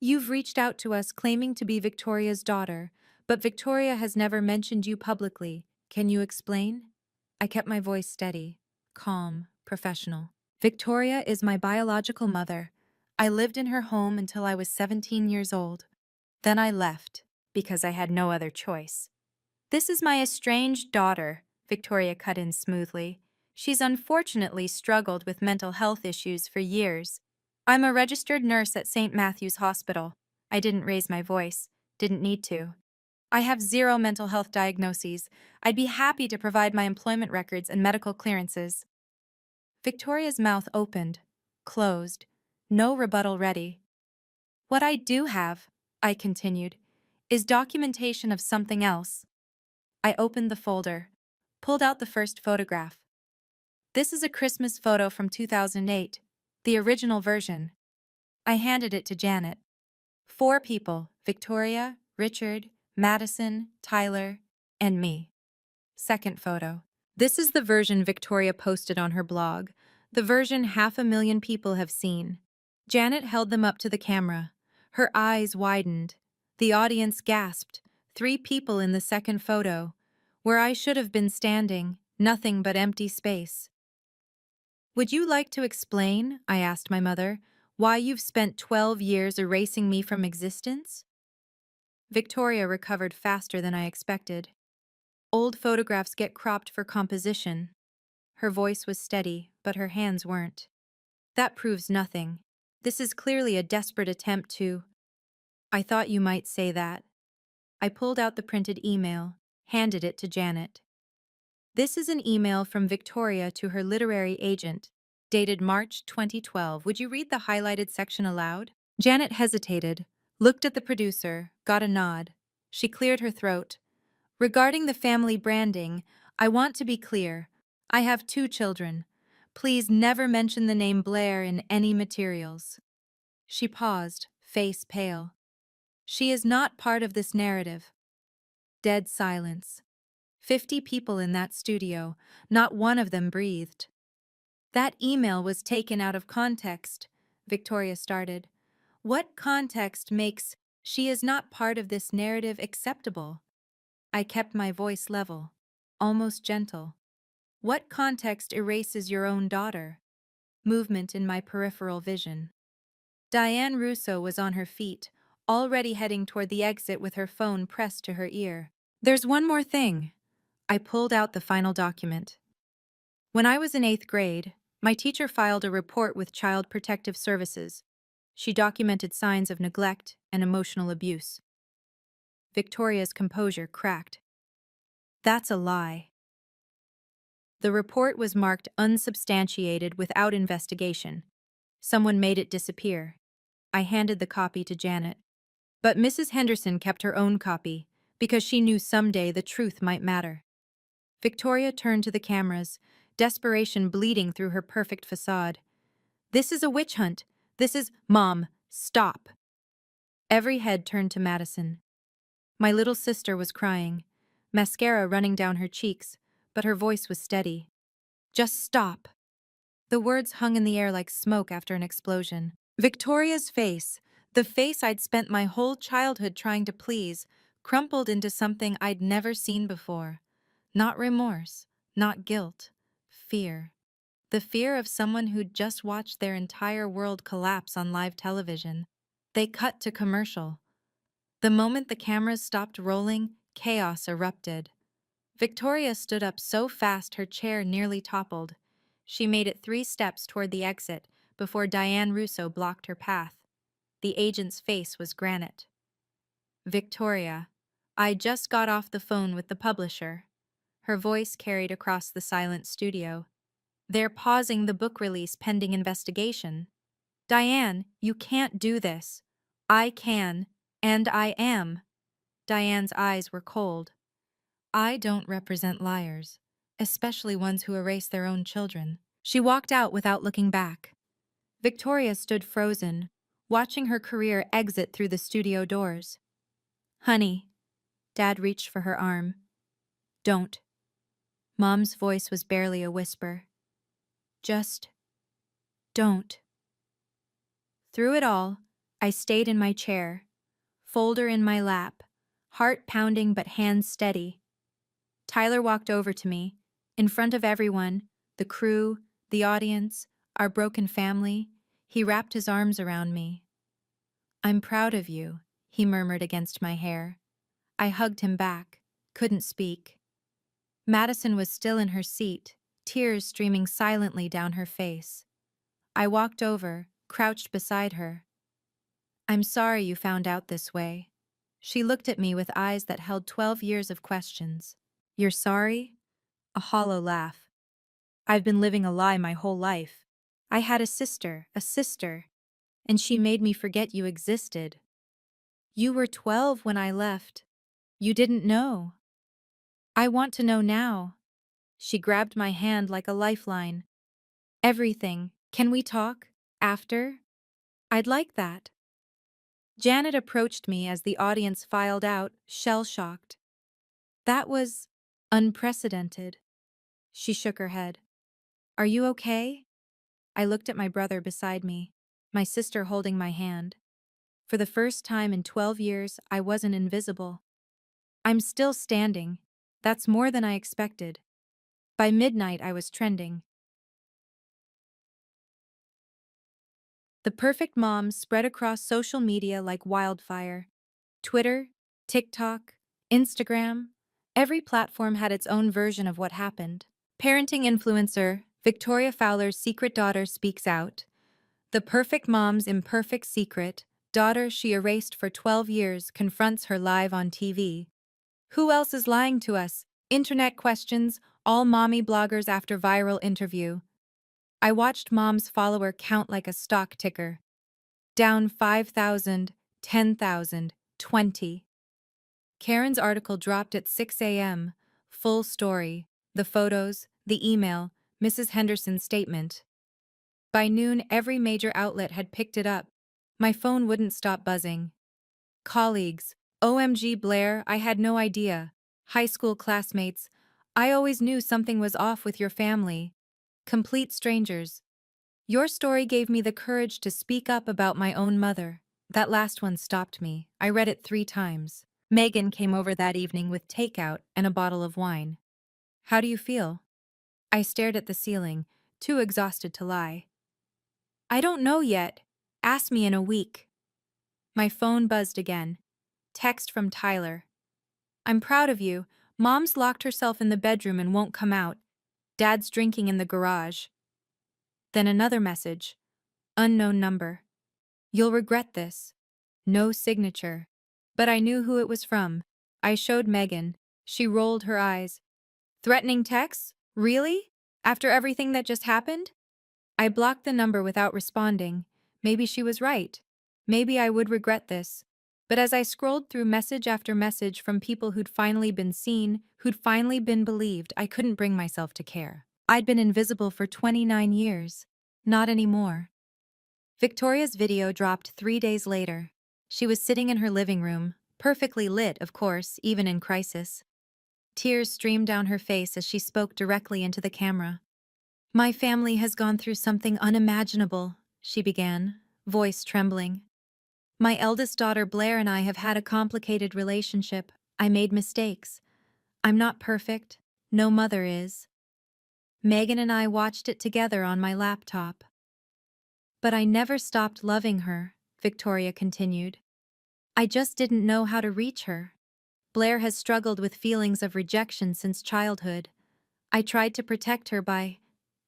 You've reached out to us claiming to be Victoria's daughter, But Victoria has never mentioned you publicly. Can you explain? I kept my voice steady, calm, professional. Victoria is my biological mother. I lived in her home until I was 17 years old. Then I left, because I had no other choice. This is my estranged daughter, Victoria cut in smoothly. She's unfortunately struggled with mental health issues for years. I'm a registered nurse at St. Matthew's Hospital. I didn't raise my voice, didn't need to. I have zero mental health diagnoses. I'd be happy to provide my employment records and medical clearances. Victoria's mouth opened, closed, no rebuttal ready. What I do have, I continued, is documentation of something else. I opened the folder, pulled out the first photograph. This is a Christmas photo from 2008, the original version. I handed it to Janet. 4 people, Victoria, Richard, Madison, Tyler, and me. Second photo. This is the version Victoria posted on her blog, the version 500,000 people have seen. Janet held them up to the camera. Her eyes widened. The audience gasped. 3 people in the second photo. Where I should have been standing, nothing but empty space. Would you like to explain, I asked my mother, why you've spent 12 years erasing me from existence? Victoria recovered faster than I expected. Old photographs get cropped for composition. Her voice was steady, but her hands weren't. That proves nothing. This is clearly a desperate attempt to... I thought you might say that. I pulled out the printed email, handed it to Janet. This is an email from Victoria to her literary agent, dated March 2012. Would you read the highlighted section aloud? Janet hesitated, looked at the producer, got a nod. She cleared her throat. Regarding the family branding, I want to be clear. I have 2 children. Please never mention the name Blair in any materials. She paused, face pale. She is not part of this narrative. Dead silence. 50 people in that studio, not one of them breathed. That email was taken out of context, Victoria started. What context makes "she is not part of this narrative" acceptable? I kept my voice level, almost gentle. What context erases your own daughter? Movement in my peripheral vision. Diane Russo was on her feet, already heading toward the exit with her phone pressed to her ear. There's one more thing. I pulled out the final document. When I was in 8th grade, my teacher filed a report with Child Protective Services. She documented signs of neglect and emotional abuse. Victoria's composure cracked. That's a lie. The report was marked unsubstantiated without investigation. Someone made it disappear. I handed the copy to Janet. But Mrs. Henderson kept her own copy, because she knew someday the truth might matter. Victoria turned to the cameras, desperation bleeding through her perfect facade. This is a witch hunt. This is... Mom, stop. Every head turned to Madison. My little sister was crying, mascara running down her cheeks, but her voice was steady. Just stop. The words hung in the air like smoke after an explosion. Victoria's face, the face I'd spent my whole childhood trying to please, crumpled into something I'd never seen before. Not remorse, not guilt, fear. The fear of someone who'd just watched their entire world collapse on live television. They cut to commercial. The moment the cameras stopped rolling, chaos erupted. Victoria stood up so fast her chair nearly toppled. She made it 3 steps toward the exit before Diane Russo blocked her path. The agent's face was granite. Victoria, I just got off the phone with the publisher. Her voice carried across the silent studio. They're pausing the book release pending investigation. Diane, you can't do this. I can, and I am. Diane's eyes were cold. I don't represent liars, especially ones who erase their own children. She walked out without looking back. Victoria stood frozen, watching her career exit through the studio doors. Honey. Dad reached for her arm. Don't. Mom's voice was barely a whisper. Just don't. Through it all, I stayed in my chair, folder in my lap, heart pounding but hands steady. Tyler walked over to me, in front of everyone, the crew, the audience, our broken family. He wrapped his arms around me. "I'm proud of you," he murmured against my hair. I hugged him back, couldn't speak. Madison was still in her seat, tears streaming silently down her face. I walked over, crouched beside her. "I'm sorry you found out this way." She looked at me with eyes that held 12 years of questions. "You're sorry?" A hollow laugh. "I've been living a lie my whole life. I had a sister, and she made me forget you existed. You were 12 when I left. You didn't know." "I want to know now." She grabbed my hand like a lifeline. "Everything. Can we talk? After?" "I'd like that." Janet approached me as the audience filed out, shell-shocked. "That was unprecedented." She shook her head. "Are you okay?" I looked at my brother beside me, my sister holding my hand. For the first time in 12 years, I wasn't invisible. "I'm still standing. That's more than I expected." By midnight, I was trending. The perfect mom spread across social media like wildfire. Twitter, TikTok, Instagram, every platform had its own version of what happened. Parenting influencer Victoria Fowler's secret daughter speaks out. The perfect mom's imperfect secret, daughter she erased for 12 years, confronts her live on TV. Who else is lying to us? Internet questions, all mommy bloggers after viral interview. I watched mom's follower count like a stock ticker. Down 5,000, 10,000, 20. Karen's article dropped at 6 a.m. Full story, the photos, the email, Mrs. Henderson's statement. By noon, every major outlet had picked it up. My phone wouldn't stop buzzing. Colleagues, "OMG Blair, I had no idea." High school classmates, "I always knew something was off with your family." Complete strangers, "Your story gave me the courage to speak up about my own mother." That last one stopped me. I read it 3 times. Megan came over that evening with takeout and a bottle of wine. "How do you feel?" I stared at the ceiling, too exhausted to lie. "I don't know yet. Ask me in a week." My phone buzzed again. Text from Tyler. "I'm proud of you. Mom's locked herself in the bedroom and won't come out. Dad's drinking in the garage." Then another message. Unknown number. "You'll regret this." No signature. But I knew who it was from. I showed Megan. She rolled her eyes. "Threatening texts? Really? After everything that just happened?" I blocked the number without responding. Maybe she was right. Maybe I would regret this. But as I scrolled through message after message from people who'd finally been seen, who'd finally been believed, I couldn't bring myself to care. I'd been invisible for 29 years. Not anymore. Victoria's video dropped 3 days later. She was sitting in her living room, perfectly lit, of course, even in crisis. Tears streamed down her face as she spoke directly into the camera. "My family has gone through something unimaginable," she began, voice trembling. "My eldest daughter Blair and I have had a complicated relationship. I made mistakes. I'm not perfect. No mother is. Megan and I watched it together on my laptop. But I never stopped loving her," Victoria continued. "I just didn't know how to reach her. Blair has struggled with feelings of rejection since childhood. I tried to protect her by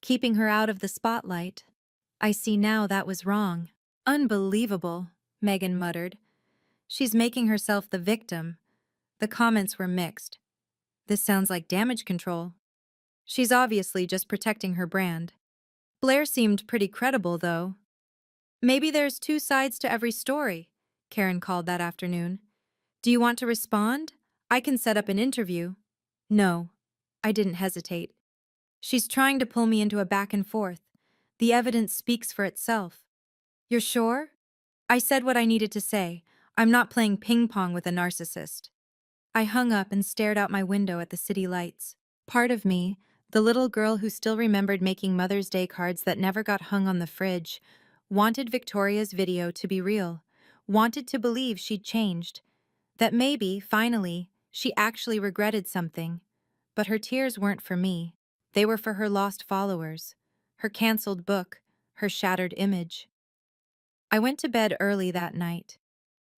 keeping her out of the spotlight. I see now that was wrong." "Unbelievable," Megan muttered. "She's making herself the victim." The comments were mixed. "This sounds like damage control." "She's obviously just protecting her brand." Blair seemed pretty credible, though. "Maybe there's two sides to every story," Karen called that afternoon. "Do you want to respond? I can set up an interview." "No." I didn't hesitate. "She's trying to pull me into a back and forth. The evidence speaks for itself." "You're sure?" I said what I needed to say. I'm not playing ping pong with a narcissist. I hung up and stared out my window at the city lights. Part of me, the little girl who still remembered making Mother's Day cards that never got hung on the fridge, wanted Victoria's video to be real, wanted to believe she'd changed. That maybe, finally, she actually regretted something. But her tears weren't for me. They were for her lost followers, her canceled book, her shattered image. I went to bed early that night,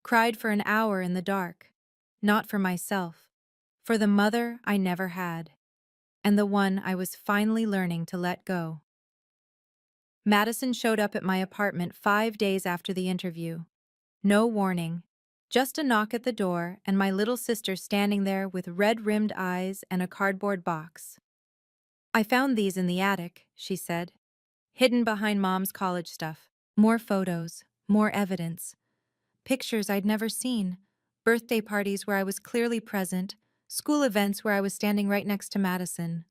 cried for an hour in the dark, not for myself, for the mother I never had, and the one I was finally learning to let go. Madison showed up at my apartment 5 days after the interview. No warning, just a knock at the door and my little sister standing there with red-rimmed eyes and a cardboard box. "I found these in the attic," she said, "hidden behind Mom's college stuff. More photos, more evidence. Pictures I'd never seen, birthday parties where I was clearly present, school events where I was standing right next to Madison.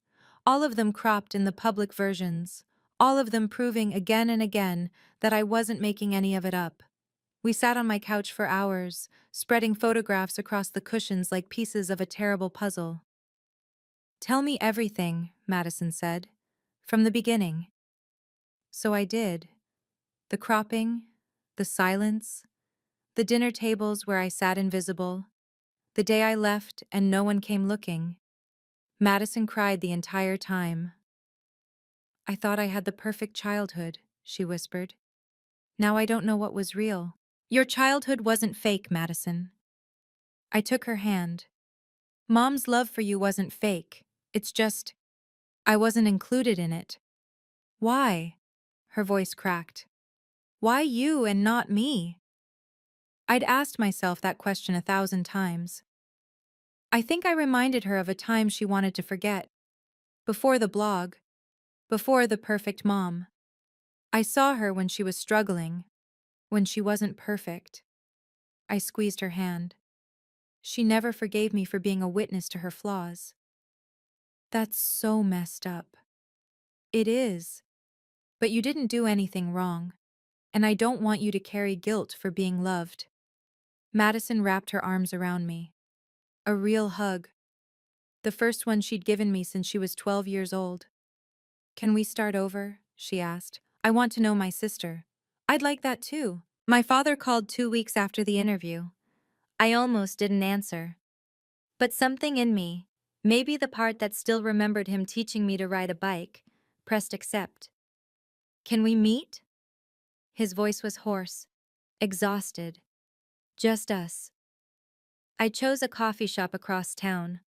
All of them cropped in the public versions, all of them proving again and again that I wasn't making any of it up. We sat on my couch for hours, spreading photographs across the cushions like pieces of a terrible puzzle. "Tell me everything," Madison said, "from the beginning." So I did. The cropping, the silence, the dinner tables where I sat invisible, the day I left and no one came looking. Madison cried the entire time. "I thought I had the perfect childhood," she whispered. "Now I don't know what was real." "Your childhood wasn't fake, Madison." I took her hand. "Mom's love for you wasn't fake. It's just, I wasn't included in it." "Why?" Her voice cracked. "Why you and not me?" I'd asked myself that question 1,000 times. I think I reminded her of a time she wanted to forget. Before the blog. Before the perfect mom. I saw her when she was struggling. When she wasn't perfect. I squeezed her hand. She never forgave me for being a witness to her flaws. "That's so messed up." "It is. But you didn't do anything wrong. And I don't want you to carry guilt for being loved." Madison wrapped her arms around me. A real hug. The first one she'd given me since she was 12 years old. "Can we start over?" she asked. "I want to know my sister." "I'd like that too." My father called 2 weeks after the interview. I almost didn't answer. But something in me, maybe the part that still remembered him teaching me to ride a bike, pressed accept. "Can we meet?" His voice was hoarse, exhausted. Just us. I chose a coffee shop across town,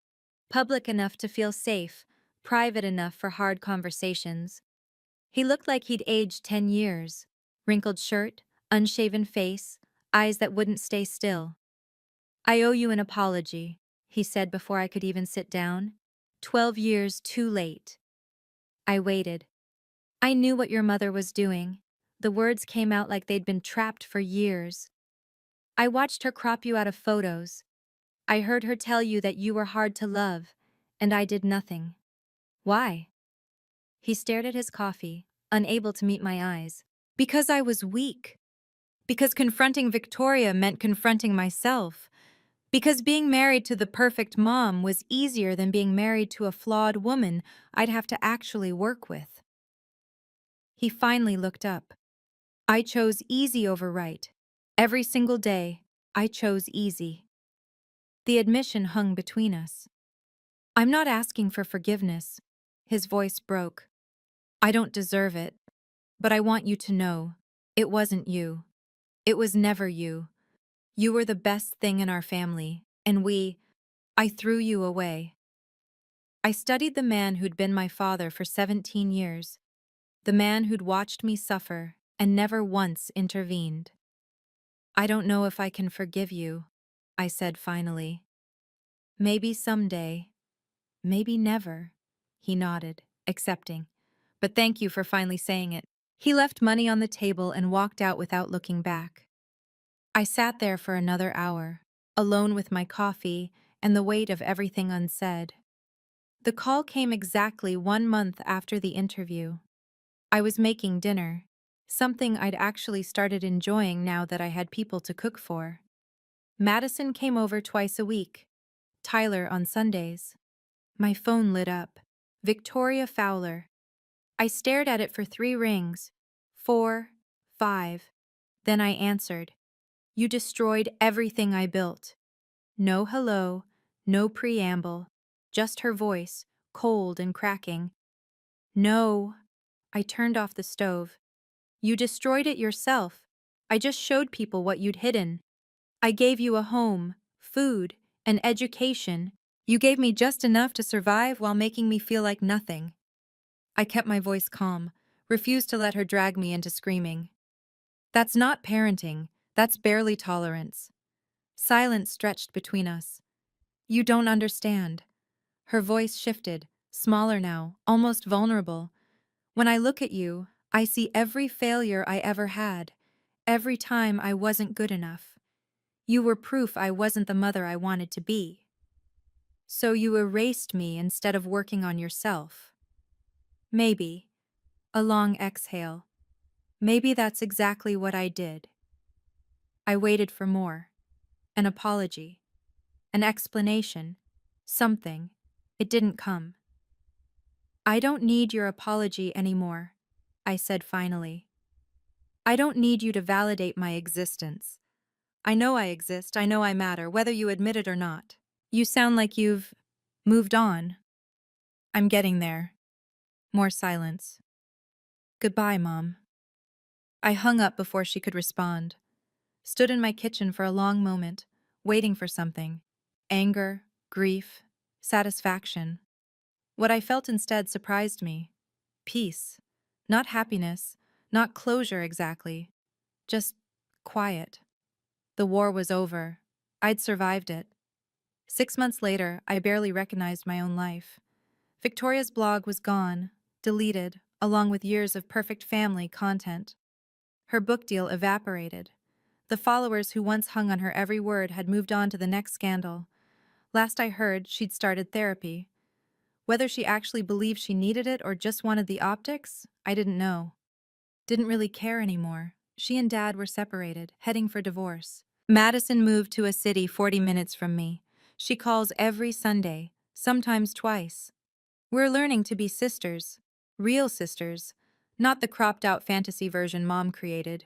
public enough to feel safe, private enough for hard conversations. He looked like he'd aged 10 years. Wrinkled shirt, unshaven face, eyes that wouldn't stay still. "I owe you an apology," he said before I could even sit down. 12 years too late." I waited. "I knew what your mother was doing." The words came out like they'd been trapped for years. "I watched her crop you out of photos. I heard her tell you that you were hard to love, and I did nothing." "Why?" He stared at his coffee, unable to meet my eyes. "Because I was weak. Because confronting Victoria meant confronting myself. Because being married to the perfect mom was easier than being married to a flawed woman I'd have to actually work with." He finally looked up. "I chose easy over right. Every single day, I chose easy." The admission hung between us. "I'm not asking for forgiveness." His voice broke. "I don't deserve it. But I want you to know, it wasn't you. It was never you. You were the best thing in our family, and I threw you away." I studied the man who'd been my father for 17 years, the man who'd watched me suffer and never once intervened. "I don't know if I can forgive you," I said finally. "Maybe someday. Maybe never." He nodded, accepting. "But thank you for finally saying it." He left money on the table and walked out without looking back. I sat there for another hour, alone with my coffee and the weight of everything unsaid. The call came exactly 1 month after the interview. I was making dinner, something I'd actually started enjoying now that I had people to cook for. Madison came over twice a week, Tyler on Sundays. My phone lit up. Victoria Fowler. I stared at it for 3 rings. 4, 5. Then I answered. "You destroyed everything I built." No hello, no preamble, just her voice, cold and cracking. No. I turned off the stove. You destroyed it yourself. I just showed people what you'd hidden. I gave you a home, food, and education. You gave me just enough to survive while making me feel like nothing. I kept my voice calm, refused to let her drag me into screaming. That's not parenting, that's barely tolerance. Silence stretched between us. You don't understand. Her voice shifted, smaller now, almost vulnerable. When I look at you, I see every failure I ever had, every time I wasn't good enough. You were proof I wasn't the mother I wanted to be. So you erased me instead of working on yourself. Maybe. A long exhale. Maybe that's exactly what I did. I waited for more. An apology. An explanation. Something. It didn't come. I don't need your apology anymore, I said finally. I don't need you to validate my existence. I know I exist, I know I matter, whether you admit it or not. You sound like you've moved on. I'm getting there. More silence. Goodbye, Mom. I hung up before she could respond. Stood in my kitchen for a long moment, waiting for something. Anger, grief, satisfaction. What I felt instead surprised me. Peace. Not happiness, not closure exactly. Just quiet. The war was over. I'd survived it. 6 months later, I barely recognized my own life. Victoria's blog was gone, deleted, along with years of perfect family content. Her book deal evaporated. The followers who once hung on her every word had moved on to the next scandal. Last I heard, she'd started therapy. Whether she actually believed she needed it or just wanted the optics, I didn't know. Didn't really care anymore. She and Dad were separated, heading for divorce. Madison moved to a city 40 minutes from me. She calls every Sunday, sometimes twice. We're learning to be sisters. Real sisters. Not the cropped-out fantasy version Mom created.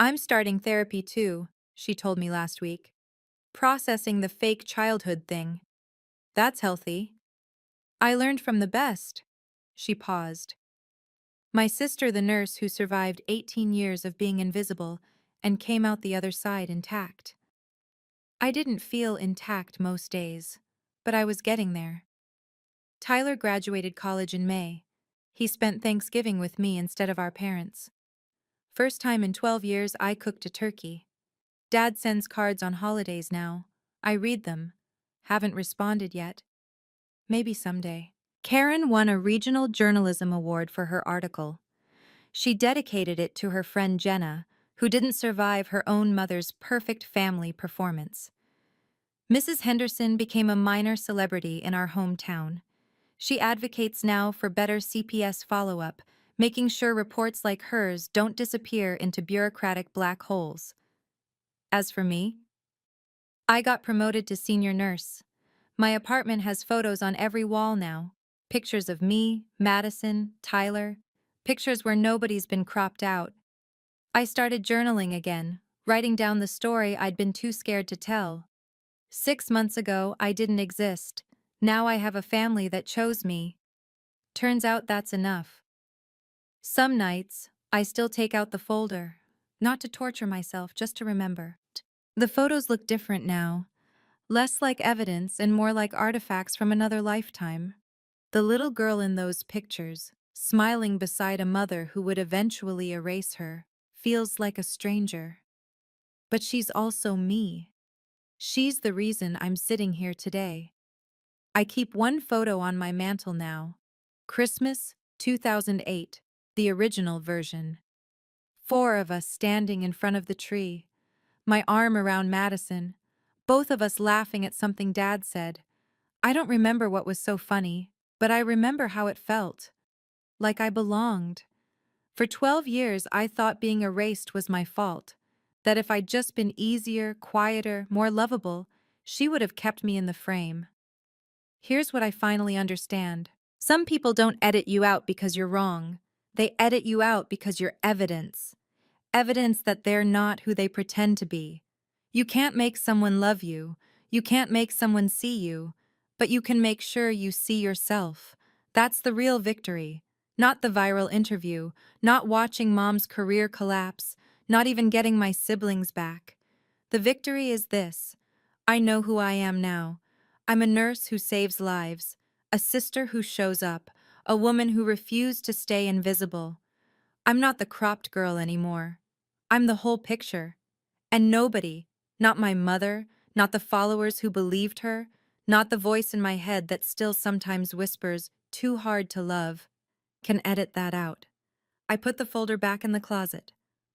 I'm starting therapy too, she told me last week. Processing the fake childhood thing. That's healthy. I learned from the best. She paused. My sister, the nurse who survived 18 years of being invisible and came out the other side intact. I didn't feel intact most days, but I was getting there. Tyler graduated college in May. He spent Thanksgiving with me instead of our parents. First time in 12 years I cooked a turkey. Dad sends cards on holidays now. I read them. Haven't responded yet. Maybe someday. Karen won a regional journalism award for her article. She dedicated it to her friend Jenna, who didn't survive her own mother's perfect family performance. Mrs. Henderson became a minor celebrity in our hometown. She advocates now for better CPS follow-up, making sure reports like hers don't disappear into bureaucratic black holes. As for me, I got promoted to senior nurse. My apartment has photos on every wall now. Pictures of me, Madison, Tyler. Pictures where nobody's been cropped out. I started journaling again, writing down the story I'd been too scared to tell. 6 months ago, I didn't exist. Now I have a family that chose me. Turns out that's enough. Some nights, I still take out the folder. Not to torture myself, just to remember. The photos look different now. Less like evidence and more like artifacts from another lifetime. The little girl in those pictures, smiling beside a mother who would eventually erase her, feels like a stranger. But she's also me. She's the reason I'm sitting here today. I keep one photo on my mantle now. Christmas, 2008, the original version. 4 of us standing in front of the tree. My arm around Madison. Both of us laughing at something Dad said. I don't remember what was so funny, but I remember how it felt. Like I belonged. For 12 years, I thought being erased was my fault. That if I'd just been easier, quieter, more lovable, she would have kept me in the frame. Here's what I finally understand. Some people don't edit you out because you're wrong. They edit you out because you're evidence. Evidence that they're not who they pretend to be. You can't make someone love you, you can't make someone see you, but you can make sure you see yourself. That's the real victory. Not the viral interview, not watching mom's career collapse, not even getting my siblings back. The victory is this. I know who I am now. I'm a nurse who saves lives, a sister who shows up, a woman who refused to stay invisible. I'm not the cropped girl anymore. I'm the whole picture. And nobody, not my mother, not the followers who believed her, not the voice in my head that still sometimes whispers, too hard to love, can edit that out. I put the folder back in the closet,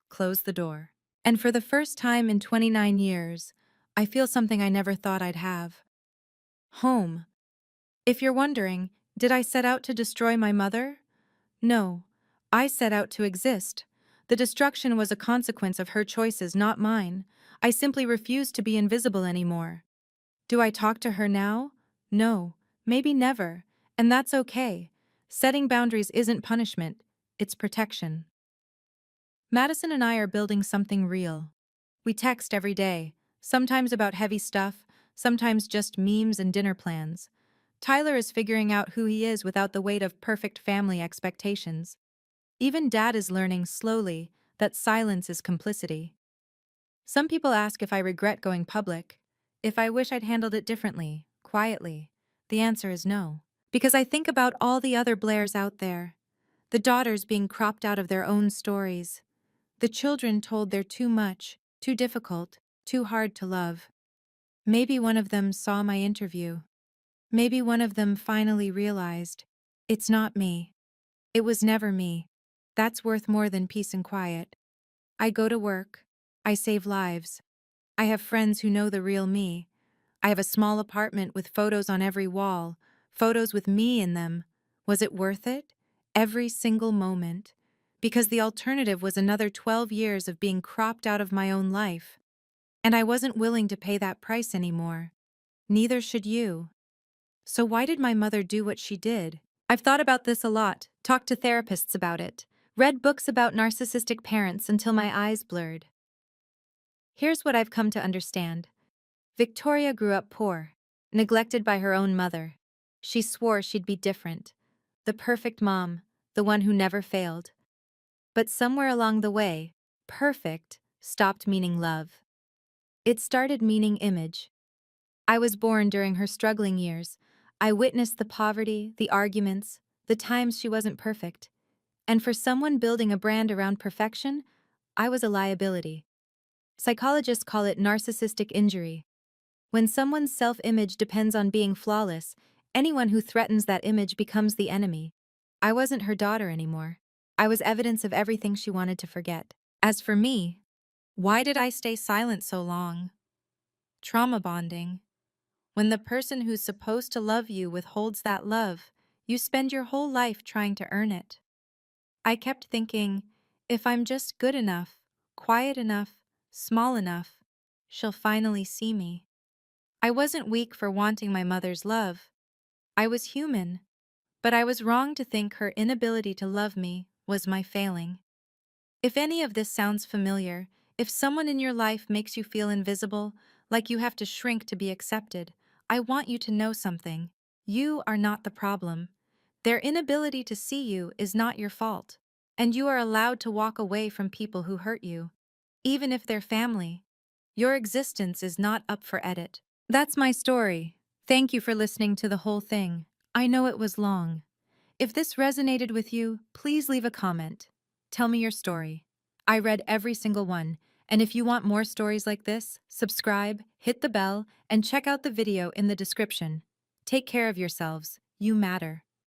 closed the door. And for the first time in 29 years, I feel something I never thought I'd have. Home. If you're wondering, did I set out to destroy my mother? No. I set out to exist. The destruction was a consequence of her choices, not mine. I simply refused to be invisible anymore. Do I talk to her now? No. Maybe never. And that's okay. Setting boundaries isn't punishment, it's protection. Madison and I are building something real. We text every day, sometimes about heavy stuff, sometimes just memes and dinner plans. Tyler is figuring out who he is without the weight of perfect family expectations. Even Dad is learning slowly that silence is complicity. Some people ask if I regret going public, if I wish I'd handled it differently, quietly. The answer is no. Because I think about all the other Blairs out there, the daughters being cropped out of their own stories, the children told they're too much, too difficult, too hard to love. Maybe one of them saw my interview. Maybe one of them finally realized, it's not me. It was never me. That's worth more than peace and quiet. I go to work. I save lives. I have friends who know the real me. I have a small apartment with photos on every wall, photos with me in them. Was it worth it? Every single moment. Because the alternative was another 12 years of being cropped out of my own life. And I wasn't willing to pay that price anymore. Neither should you. So why did my mother do what she did? I've thought about this a lot, talked to therapists about it, read books about narcissistic parents until my eyes blurred. Here's what I've come to understand. Victoria grew up poor, neglected by her own mother. She swore she'd be different. The perfect mom, the one who never failed. But somewhere along the way, perfect stopped meaning love. It started meaning image. I was born during her struggling years. I witnessed the poverty, the arguments, the times she wasn't perfect. And for someone building a brand around perfection, I was a liability. Psychologists call it narcissistic injury. When someone's self-image depends on being flawless, anyone who threatens that image becomes the enemy. I wasn't her daughter anymore. I was evidence of everything she wanted to forget. As for me, why did I stay silent so long? Trauma bonding. When the person who's supposed to love you withholds that love, you spend your whole life trying to earn it. I kept thinking, if I'm just good enough, quiet enough, small enough, she'll finally see me. I wasn't weak for wanting my mother's love. I was human, but I was wrong to think her inability to love me was my failing. If any of this sounds familiar, if someone in your life makes you feel invisible, like you have to shrink to be accepted, I want you to know something. You are not the problem. Their inability to see you is not your fault, and you are allowed to walk away from people who hurt you, even if they're family. Your existence is not up for edit. That's my story. Thank you for listening to the whole thing. I know it was long. If this resonated with you, please leave a comment. Tell me your story. I read every single one, and if you want more stories like this, subscribe, hit the bell, and check out the video in the description. Take care of yourselves. You matter.